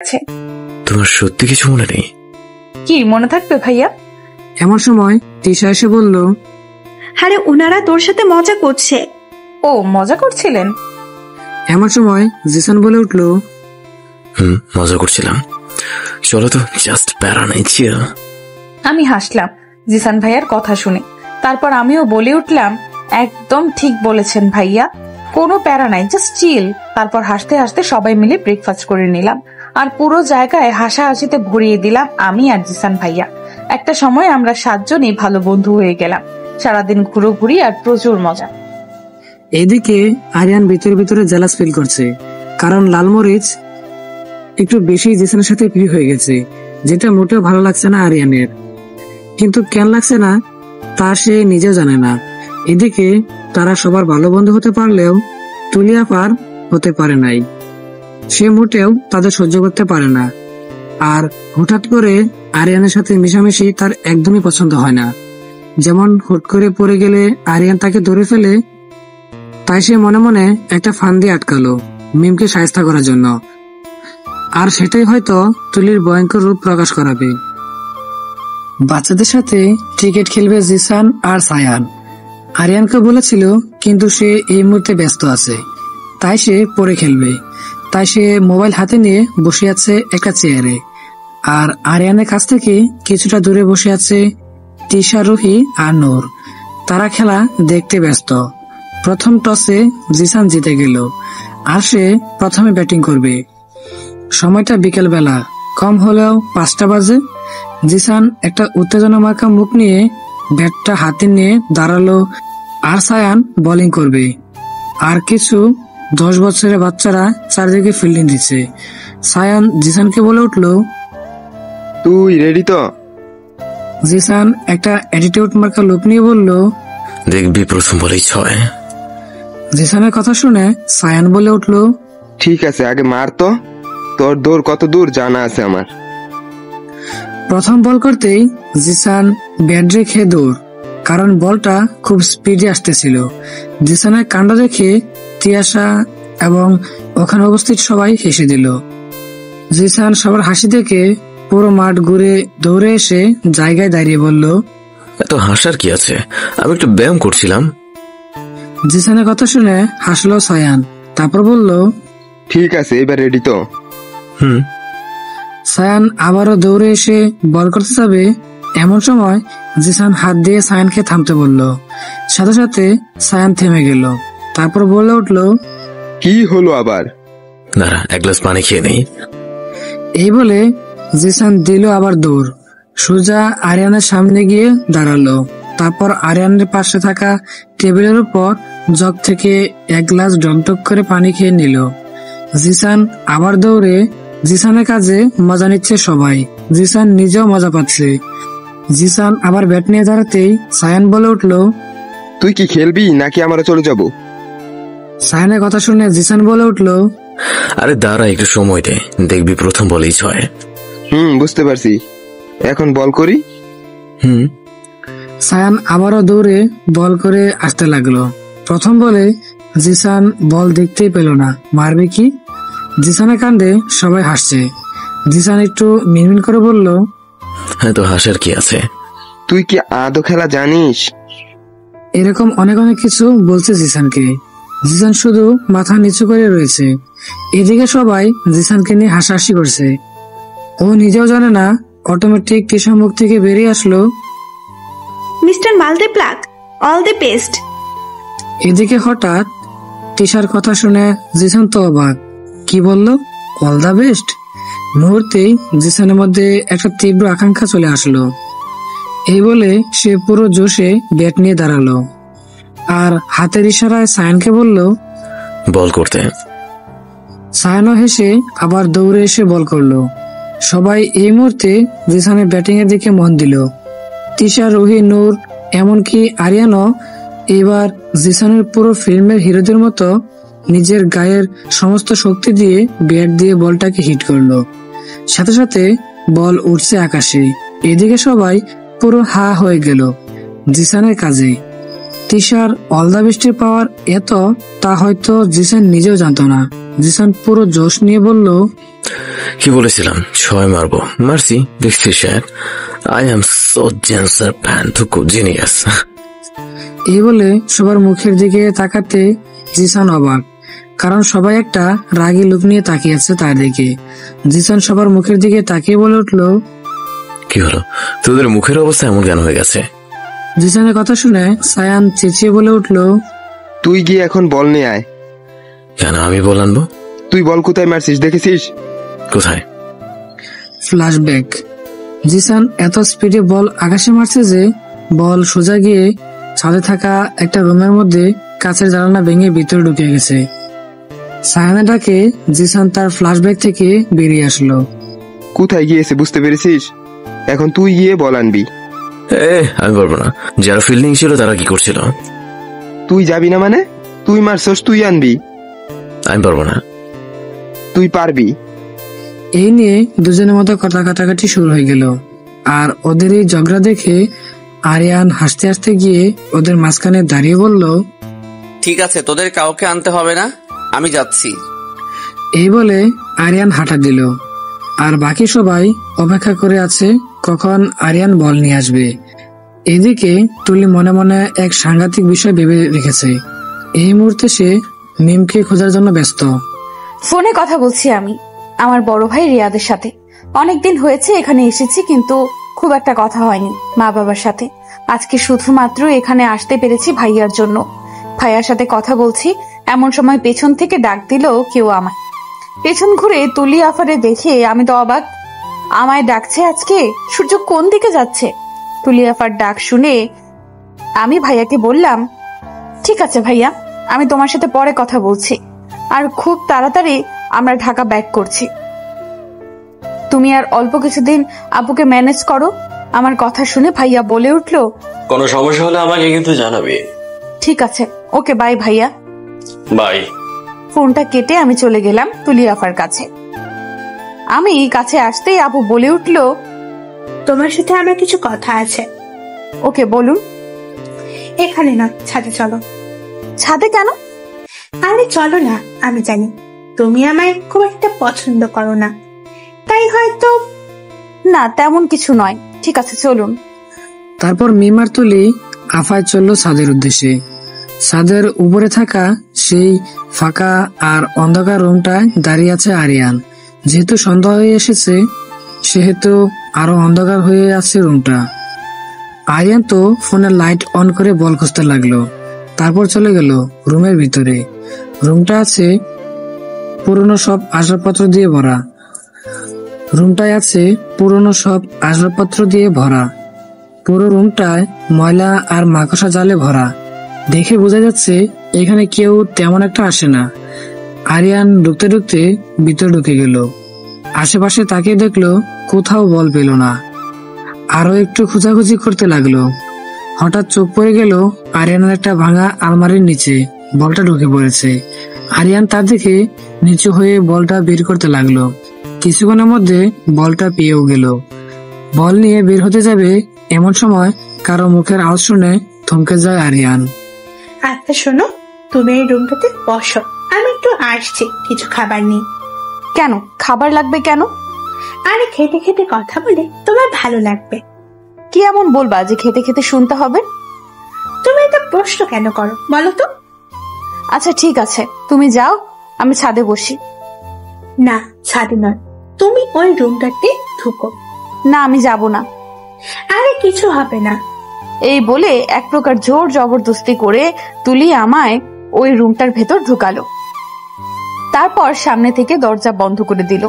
আছে। তোমার সত্যি কিছু মনে নেই? কি মনে থাকবে ভাইয়া? এমন সময় তিশা এসে বলল, আরে ওনারা তোর সাথে মজা করছে। ও মজা করছিলেন? এমন সময় জিসান বলে উঠল, মজা করছিলাম, চলো তো, জাস্ট প্যারা নাই, চিল। আমি হাসলাম জিসান ভাইয়ার কথা শুনে। তারপর আমিও বলে উঠলাম, একদম ঠিক বলেছেন ভাইয়া, কোনো প্যারা নাই, জাস্ট চিল। তারপর হাসতে হাসতে সবাই মিলে ব্রেকফাস্ট করে নিলাম আর পুরো জায়গায় হাসাহাসিতে ভরিয়ে দিলাম আমি আর জিসান ভাইয়া। একটা সময় আমরা 7 জনই ভালো বন্ধু হয়ে গেলাম। সারাদিন ঘুরোঘুরি আর প্রচুর মজা। এদিকে আরিয়ান ভিতরে ভিতরে জেলাস ফিল করছে, কারণ লালমরিচ একটু বেশি জিসানের সাথে প্রিয় হয়ে গেছে, যেটা মোটেও ভালো লাগছে না আরিয়ানের। কিন্তু কেন লাগছে না তা সে নিজেও জানে না। এদিকে তারা সবার ভালো বন্ধু হতে পারলেও তুলিয়া পার হতে পারে নাই। সে মোটেও তাদের সহ্য করতে পারে না, আর হঠাৎ করে আরিয়ানের সাথে মিশামিশি তার একদমই পছন্দ হয় না। যেমন হুট করে পড়ে গেলে আরিয়ান তাকে ধরে ফেলে, তাই সে মনে মনে একটা ফান্দি আটকালো মিমকে সাহায্য করার জন্য। আর সেটাই হয়তো তুলির ভয়ঙ্কর রূপ প্রকাশ করাবে। বাচ্চাদের সাথে ক্রিকেট খেলবে জিসান আর সায়ান। আরিয়ানকে বলেছিল, কিন্তু সে এই মুহূর্তে ব্যস্ত আছে, তাই সে পরে খেলবে। তাই সে মোবাইল হাতে নিয়ে বসে আছে একটা চেয়ারে। আর আরিয়ানের কাছ থেকে কিছুটা দূরে বসে আছে তিশা, রুহি আর নূর। তারা খেলা দেখতে ব্যস্ত। প্রথম টসে জিসান জিতে গেল আর সে প্রথমে ব্যাটিং করবে। সময়টা বিকেল বেলা, কম হলেও 5টা বাজে। জিসান একটা উত্তেজনা মার্কা মুখ নিয়ে ব্যাটটা হাতে নিয়ে দাঁড়ালো, আর সায়ান বোলিং করবে। আর কিছু 10 বছরের বাচ্চারা চারিদিকে ফিল্ডিং দিচ্ছে। সায়ান জিসানকে বলে উঠল, তুই রেডি তো? জিসান একটা অ্যাটিটিউড মার্কা লুক নিয়ে বলল, দেখবি প্রথম বলেই 6। জিসানের কথা শুনে সায়ান বলে উঠল, ঠিক আছে, আগে মার তো, তোর দৌড় কত দূর জানা আছে আমার। প্রথম বল করতেই জিসান ব্যাট রেখে দৌড়, কারণ বলটা খুব স্পিডে আসতেছিল। জিসানের কাণ্ড দেখে তিয়াশা এবং ওখানে উপস্থিত সবাই হেসে দিল। জিসান সবার হাসি দেখে পুরো মাঠ ঘুরে দৌড়ে এসে জায়গায় দাঁড়িয়ে বলল, এত হাসার কি আছে, আমি একটু ব্যায়াম করছিলাম। জিসানের কথা শুনে হাসলো সায়ান, তারপর বলল, ঠিক আছে, এবার রেডি তো? সায়ান আবারও দৌড়ে এসে বল করতে যাবে। এমন সময় জিসান হাত দিয়ে সায়ানকে থামতে বলল। সাথে সাথে সায়ান থেমে গেল, তারপর বলে উঠল, কি হলো আবার? দাঁড়া, এক গ্লাস পানি খেয়ে নেই। এই বলে জিসান দিল আবার দৌড়। সোজা আরিয়ানের সামনে গিয়ে দাঁড়ালো। তারপর আরিয়ানের পাশে থাকা টেবিলের উপর জগ থেকে 1 গ্লাস ডকডক করে পানি খেয়ে নিল। জিসান আবার দৌড়ে। জিসানের কাজে মজা নিচ্ছে সবাই, জিসান নিজেও মজা পাচ্ছে। জিসান আবার ব্যাট নিয়ে দাঁড়াতেই সায়ান বলে উঠল, তুই কি খেলবি নাকি আমরা চলে যাব? সায়ানের কথা শুনে জিসান বলে উঠল, আরে দাঁড়া, একটু সময় দে, দেখবি প্রথম বলেই 6। বুঝতে পারছি, এখন বল করি। সায়ান আবারও দৌড়ে বল করে আসতে লাগলো। প্রথম বলে জিসান বল দেখতেই পেল না, মারবে কি? জিসানের কাণ্ডে সবাই হাসছে। জিসান একটু মিনমিন করে বলল, হ্যাঁ, তো হাসার কি আছে? তুই কি আদৌ খেলা জানিস? এরকম অনেক অনেক কিছু বলছে জিসানকে। জিসান শুধু মাথা নিচু করে রয়েছে। এদিকে সবাই জিসানকে নিয়ে হাসাহাসি করছে। ও নিজেও জানে না অটোমেটিক কিসব মুখ থেকে বেরিয়ে আসলো, মিস্টার মাল্টিপ্লাক, অল দ্য বেস্ট। এদিকে হঠাৎ তিশার কথা শুনে জিসান তো অবাক। কি বলল? All the best? মুহূর্তেই জিসানের মধ্যে একটা তীব্র আকাঙ্ক্ষা চলে আসলো। এই বলে সে পুরো জোশে ব্যাট নিয়ে দাঁড়ালো আর হাতের ইশারায় সায়ানকে বলল, বল করতে। সায়ানও হেসে আবার দৌড়ে এসে বল করলো। সবাই এই মুহূর্তে জিসানের ব্যাটিং এর দিকে মন দিল। তিশা, রুহি, নূর, এমনকি আরিয়ানও এবার জিসানের পুরো ফিল্মের হিরোদের মতো নিজের গায়ের সমস্ত শক্তি দিয়ে ব্যাট দিয়ে বলটাকে হিট করলো। সাথে সাথে বল উঠছে আকাশে। এদিকে সবাই পুরো হা হয়ে গেল জিসানের কাজে। তিশার অল দ্য বেস্টের পাওয়ার এত, তা হয়তো জিসান নিজেও জানতো না। জিসান পুরো জোশ নিয়ে বলল, কি বলেছিলাম 6 মারবো, মারছি। দেখছি স্যার, আই এম সো জেন্সার ফ্যান টু জিনিয়াস। এই বলে সবার মুখের দিকে তাকাতে জিসান অবাক, কারণ সবাই একটা রাগী লুক নিয়ে তাকিয়ে আছে তার দিকে। জিসান সবার মুখের দিকে তাকিয়ে বলে উঠলো, কি হলো, তোদের মুখের অবস্থা এমন কেন হয়ে গেছে? জিসানের কথা শুনে সায়ান চেঁচিয়ে বলে উঠলো, তুই গিয়ে এখন বল নিয়ে আয়। কেন আমি বল আনবো? তুই বল কোথায় মারছিস দেখেছিস? কোথায়? ফ্ল্যাশব্যাক। জিসান এত স্পিডে বল আকাশে মারছে যে বল সোজা গিয়ে ছাদে থাকা একটা রুমের মধ্যে কাঁচের জানালা ভেঙে ভিতরে ঢুকে গেছে। সায়ানের ডাকে জিসান তার ফ্ল্যাশব্যাক থেকে বেরিয়ে আসলো। কোথায় গিয়েছে বুঝতে পেরেছিস? এখন তুই গিয়ে বল আনবি। আমি পারবো না। যারা ফিল্ডিং ছিল তারা কি করছিল? তুই যাবি না মানে? তুই মারছস, তুই আনবি। আমি পারবো না। তুই পারবি। এই নিয়ে দুজনের মধ্যে কথা কাটাকাটি শুরু হয়ে গেল। আর ওদের এই ঝগড়া দেখে আরিয়ান হাসতে হাসতে গিয়ে ওদের মাঝখানে দাঁড়িয়ে বলল, ঠিক আছে, তোদের কাউকে আনতে হবে না, আমি যাচ্ছি। এই বলে আরিয়ান হাঁটা দিল। আর বাকি সবাই অপেক্ষা করে আছে কখন আরিয়ান বল নিয়ে আসবে। এদিকে তুলি মনে মনে এক সাংঘাতিক বিষয় ভেবে রেখেছে। এই মুহূর্তে সে মিমকে খোঁজার জন্য ব্যস্ত। ফোনে কথা বলছি আমি আমার বড় ভাই রিয়াদের সাথে। অনেকদিন হয়েছে এখানে এসেছি, কিন্তু খুব একটা কথা হয়নি মা বাবার সাথে। আজকে শুধুমাত্র এখানে আসতে পেরেছি ভাইয়ার জন্য। ভাইয়ার সাথে কথা বলছি, এমন সময় পেছন থেকে ডাক দিল কেউ আমায়। পেছন ঘুরে তুলি আফারে দেখে আমি তো অবাক। আমায় ডাকছে আজকে? সূর্য কোন দিকে যাচ্ছে? তুলি আফার ডাক শুনে আমি ভাইয়াকে বললাম, ঠিক আছে ভাইয়া, আমি তোমার সাথে পরে কথা বলছি। আর খুব তাড়াতাড়ি আমরা ঢাকা ব্যাক করছি। তুমি আর অল্প কিছুদিন আপুকে ম্যানেজ করো। আমার কথা শুনে ভাইয়া বলে উঠলো, কোনো সমস্যা হলে আমাকে কিন্তু জানাবে। ঠিক আছে, ওকে বাই ভাইয়া। বাই। ফোনটা কেটে আমি চলে গেলাম তুলি আফার কাছে। আমি কাছে আসতেই আপু বলে উঠলো, তোমার সাথে আমার কিছু কথা আছে। ওকে বলুন। এখানে না, ছাদে চলো। ছাদে কেন? আরে চলো না, আমি জানি তুমি আমায় খুব একটা পছন্দ করো না, তাই হয়তো। না, তেমন কিছু নয়, ঠিক আছে চলুন। তারপর মিমার তুলি আফায় চলল ছাদের উদ্দেশ্যে। ছাদের উপরে থাকা সেই ফাঁকা আর অন্ধকার রুমটায় দাঁড়িয়ে আছে আরিয়ান। যেহেতু সন্ধ্যা হয়ে এসেছে সেহেতু আরো অন্ধকার হয়ে আছে রুমটা। আরিয়ান তো ফোনের লাইট অন করে বল খুঁজতে লাগলো। তারপর চলে গেল রুমের ভিতরে। রুমটা আছে পুরনো সব আসবাবপত্র দিয়ে ভরা। পুরো রুমটায় ময়লা আর মাকড়সা জালে ভরা। দেখে বোঝা যাচ্ছে এখানে কেউ তেমন একটা আসে না। আরিয়ান ঢুকতে ঢুকতে ভিতরে ঢুকে গেল। আশেপাশে তাকিয়ে দেখলো কোথাও বল পেল না। আরো একটু খোঁজাখুঁজি করতে লাগলো। হঠাৎ চোখ পড়ে গেল আরিয়ানের একটা ভাঙা আলমারির নিচে বলটা ঢুকে পড়েছে। আরিয়ান তার দিকে নিচু হয়ে বলটা বের করতে লাগলো। কিছুক্ষণের মধ্যে বলটা পেয়েও গেল। বল নিয়ে বের হতে যাবে এমন সময় কারো মুখের আওয়াজ শুনে থমকে যায় আরিয়ান। আচ্ছা শোনো, তুমি এই রুমটাতে বসো, আমি একটু আসছি, কিছু খাবার নেই। কেন খাবার লাগবে কেন? আরে খেতে খেতে কথা বলে তোমার ভালো লাগবে। কি এমন বলবা যে খেতে খেতে শুনতে হবে? তুমি এটা প্রশ্ন কেন করো বলো তো? আচ্ছা ঠিক আছে, তুমি যাও, আমি ছাদে বসি। না, ছাদে নয়, তুমি ওই রুমটাতে ঢুকো। না, আমি যাব না। আরে কিছু হবে না। এই বলে এক প্রকার জোর জবরদস্তি করে তুলি আমায় ওই রুমটার ভেতর ঢুকালো। তারপর সামনে থেকে দরজা বন্ধ করে দিল।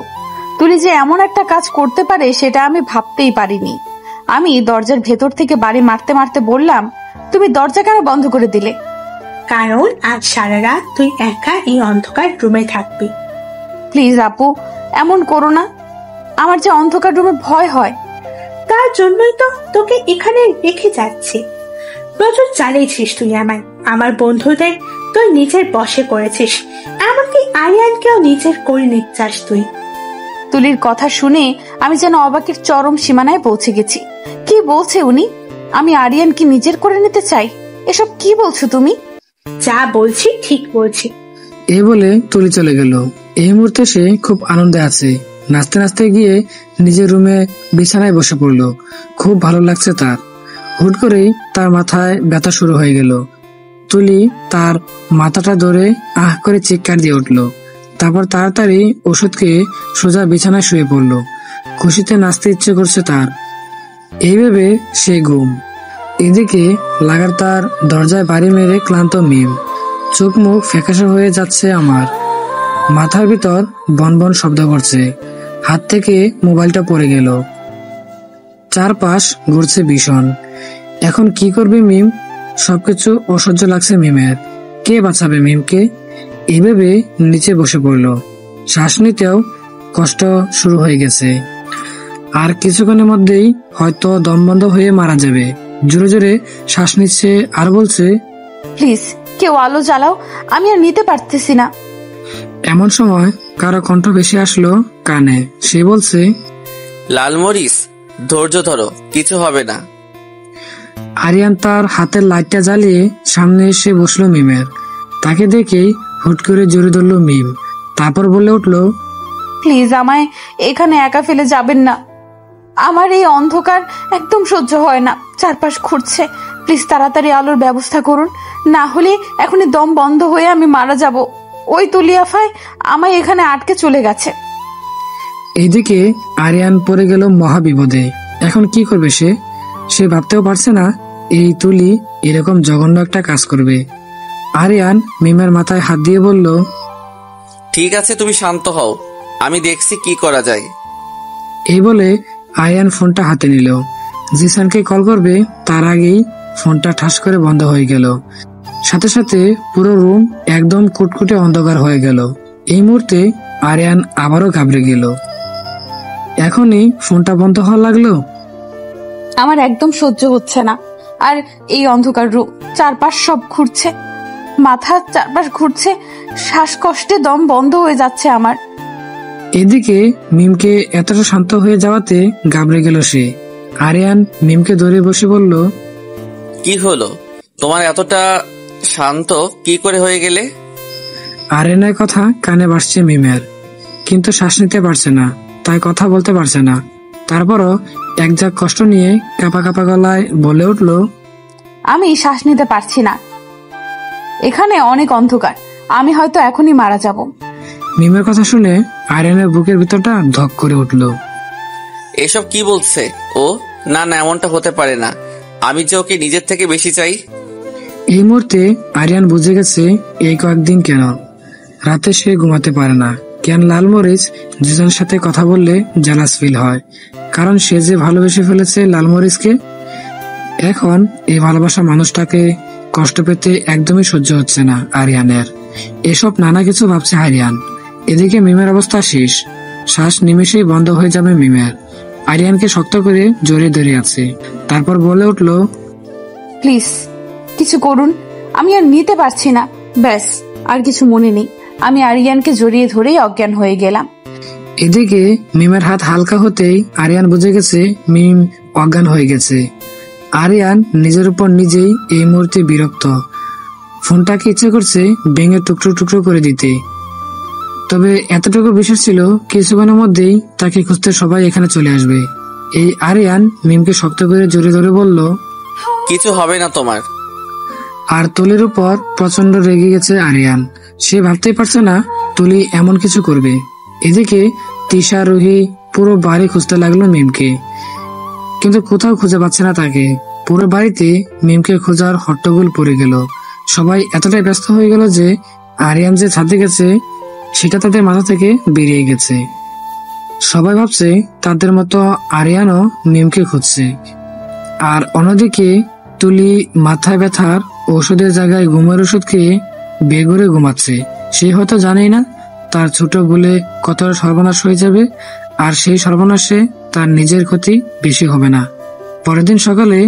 তুলি যে এমন একটা কাজ করতে পারে সেটা আমি ভাবতেই পারিনি। আমি দরজার ভেতর থেকে বাড়ি মারতে মারতে বললাম, তুমি দরজা কেন বন্ধ করে দিলে? কারণ আজ সারা রাত তুই একা এই অন্ধকার রুমে থাকবি। প্লিজ আপু, এমন করো না। আমার যে অন্ধকার রুমে ভয় হয়। তার জন্যই তো তোকে এখানে রেখে যাচ্ছি। প্রচুর চালিয়েছিস তুই আমায়, আমার বন্ধুদের তুই নিজের বশে করেছিস, এমনকি আরিয়ানকেও নিজের করে নিচ্ছিস তুই। তুলির কথা শুনে আমি যেন অবাকের চরম সীমানায় পৌঁছে গেছি। কি বলছে উনি? আমি আরিয়ানকে নিজের করে নিতে চাই? এসব কি বলছো তুমি? যা বলছি ঠিক বলছি। এ বলে তুলি চলে গেল। এই মুহূর্তে সে খুব আনন্দে আছে। নাচতে নাচতে গিয়ে নিজের রুমে বিছানায় বসে পড়লো। খুব ভালো লাগছে তার। হুট করেই তার মাথায় ব্যথা শুরু হয়ে গেল। তুলি তার মাথাটা ধরে আহ করে চিৎকার দিয়ে উঠলো। তারপর তাড়াতাড়ি ওষুধ খেয়ে সোজা বিছানায় শুয়ে পড়লো। খুশিতে নাচতে ইচ্ছে করছে তার। এইভাবে সে ঘুম। এদিকে লাগাতার দরজায় বাড়ি মেরে ক্লান্ত মিম। চোখ মুখ ফ্যাকাশে হয়ে যাচ্ছে আমার। মাথার ভিতর বনবন শব্দ করছে। হাত থেকে মোবাইলটা পড়ে গেল। চারপাশ ঘুরছে ভীষণ। এখন কি করবে মিম? সবকিছু অসহ্য লাগছে মিমের। কে বাঁচাবে মিমকে? এইভাবে নিচে বসে পড়ল। শ্বাস নিতেও কষ্ট শুরু হয়ে গেছে। আর কিছুক্ষণের মধ্যেই হয়তো দম বন্ধ হয়ে মারা যাবে। জোরে জোরে শ্বাস নিচ্ছে আর বলছে, প্লিজ কেউ আলো জ্বালাও, আমি আর নিতে পারতেছি না। এমন সময় কারো কণ্ঠ ভেসে আসলো কানে। সে বলছে, লালমরিচ, ধৈর্য ধরো, কিছু হবে না। আরিয়ান তার হাতের লাইটটা জ্বালিয়ে সামনে এসে বসলো মিমের। তাকে দেখেই হুট করে জোরে ধরলো মিম। তারপর বলে উঠলো, প্লিজ আমায় এখানে একা ফেলে যাবেন না। আমার এই অন্ধকার একদম সহ্য হয় না, চারপাশ ঘুরছে। প্লিজ তাড়াতাড়ি আলোর ব্যবস্থা করুন, না হলে এখনই দম বন্ধ হয়ে আমি মারা যাব। ওই তুলিয়াফায় আমায় এখানে আটকে চলে গেছে। এইদিকে আরিয়ান পড়ে গেল মহাবিপদে। এখন কি করবে সে? সে ভাবতেও পারছে না এই তুলি এরকম জঘন্য একটা কাজ করবে। আরিয়ান মিমের মাথায় হাত দিয়ে বলল, ঠিক আছে, তুমি শান্ত হও, আমি দেখছি কি করা যায়। এই বলে আরিয়ান ফোনটা হাতে নিল। জিসানকে কল করবে তার আগেই ফোনটা ঠাস করে বন্ধ হয়ে গেল। সাথে সাথে পুরো রুম একদম কুটকুটে অন্ধকার হয়ে গেল। এই মুহূর্তে আরিয়ান আবারও ঘাবড়ে গেল। এখনই ফোনটা বন্ধ হওয়া লাগলো। আমার একদম সহ্য হচ্ছে না। আর এই অন্ধকার রুম, চারপাশ সব ঘুরছে, মাথার চারপাশ ঘুরছে, শ্বাসকষ্টে দম বন্ধ হয়ে যাচ্ছে আমার। এদিকে মিমকে এতটা শান্ত হয়ে যাওয়াতে ঘাবড়ে গেল সে। আরিয়ান মিমকে ধরে বসে বলল, কি হলো তোমার এতটা শান্ত কি করে হয়ে গেলে? আরিয়ানের কথা কানে বাসছে মিমের, কিন্তু শ্বাস নিতে পারছে না, তাই কথা বলতে পারছে না। তারপরও এক ঝাঁক কষ্ট নিয়ে কাঁপা কাঁপা গলায় বলে উঠল, আমি শ্বাস নিতে পারছি না, এখানে অনেক অন্ধকার, আমি হয়তো এখনই মারা যাব। মিমের কথা শুনে আরিয়ানের বুকের ভিতরটা ধক করে উঠল। এসব কি বলছে ও? না না, এমনটা হতে পারে না, আমি যে ওকে নিজের থেকে বেশি চাই। এই মুহূর্তে আরিয়ান বুঝে গেছে এই কয়েকদিন কেন রাতে সে ঘুমাতে পারে না, কেন লালমরিচ জিসানের সাথে কথা বললে জেলাস ফিল হয়। কারণ সে যে ভালোবেসে ফেলেছে লালমরিচকে। এখন এই ভালোবাসা মানুষটাকে কষ্ট পেতে একদমই সহ্য হচ্ছে না আরিয়ানের। এসব নানা কিছু ভাবছে আরিয়ান। এদিকে মিমের অবস্থা শেষ, শ্বাস নিমেষেই বন্ধ হয়ে যাবে মিমের। আরিয়ানকে শক্ত করে জড়িয়ে ধরে আছে। তারপর বলে উঠল, প্লিজ কিছু করুন, আমি আর নিতে পারছি না। ব্যাস, আর কিছু মনে নেই। আমি আরিয়ানকে জড়িয়ে ধরেই অজ্ঞান হয়ে গেলাম। এদিকে মিমের হাত হালকা হতেই আরিয়ান বুঝে গেছে মিম অজ্ঞান হয়ে গেছে। আরিয়ান নিজের উপর নিজেই এই মুহূর্তে বিরক্ত। ফোনটাকে ইচ্ছে করছে ভেঙে টুকরো টুকরো করে দিতে। তবে এতটুকু বিশ্বাস ছিল কিছুক্ষণের মধ্যেই তাকে খুঁজতে সবাই এখানে চলে আসবে। এই আরিয়ান মিমকে শক্ত করে জড়িয়ে ধরে বলল, কিছু হবে না তোমার। আর তুলির উপর প্রচন্ড রেগে গেছে আরিয়ান। সে ভাবতেই পারছে না তুলি এমন কিছু করবে। এদিকে তিশা রুহি পুরো বাড়ি খুঁজতে লাগলো মিমকে, কিন্তু কোথাও খুঁজে পাচ্ছে না তাকে। পুরো বাড়িতে মিমকে খোঁজার হট্টগোল পড়ে গেল। সবাই এতটাই ব্যস্ত হয়ে গেল যে আরিয়ান যে ছাদে গেছে সেটা তাদের মাথা থেকে বেরিয়ে গেছে। সবাই ভাবছে তাদের মতো আরিয়ানও মিমকে খুঁজছে। আর অন্যদিকে তুলি মাথায় ব্যথার ওষুধের জায়গায় ঘুমের ওষুধ খেয়ে বেঘরে ঘুমাচ্ছে। সে হয়তো জানেই না তার ছোট বলে কতটা সর্বনাশ হয়ে যাবে, আর সেই সর্বনাশে তার নিজের ক্ষতি বেশি হবে না। পরের দিন সকালে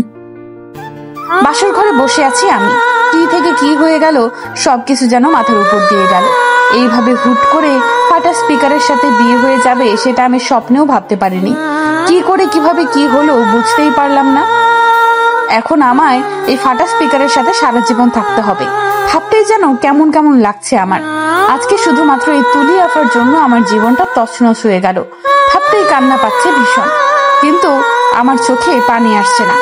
বাসর ঘরে বসে আছি আমি, কি থেকে কি হয়ে গেল সবকিছু যেন মাথার উপর দিয়ে গেল। এইভাবে হুট করে ফাটা স্পিকারের সাথে বিয়ে হয়ে যাবে সেটা আমি স্বপ্নেও ভাবতে পারিনি। কি করে কিভাবে কি হলো বুঝতেই পারলাম না। এখন আমায় এই ফাটা স্পিকারের সাথে সারা জীবন থাকতে হবে। ভাবতেই যেন কেমন কেমন লাগছে আমার। আজকে শুধুমাত্র এই তুলি আফার জন্য আমার জীবনটা তছনছ হয়ে গেল। ভাবতেই কান্না পাচ্ছে ভীষণ, কিন্তু আমার চোখে পানি আসছে না।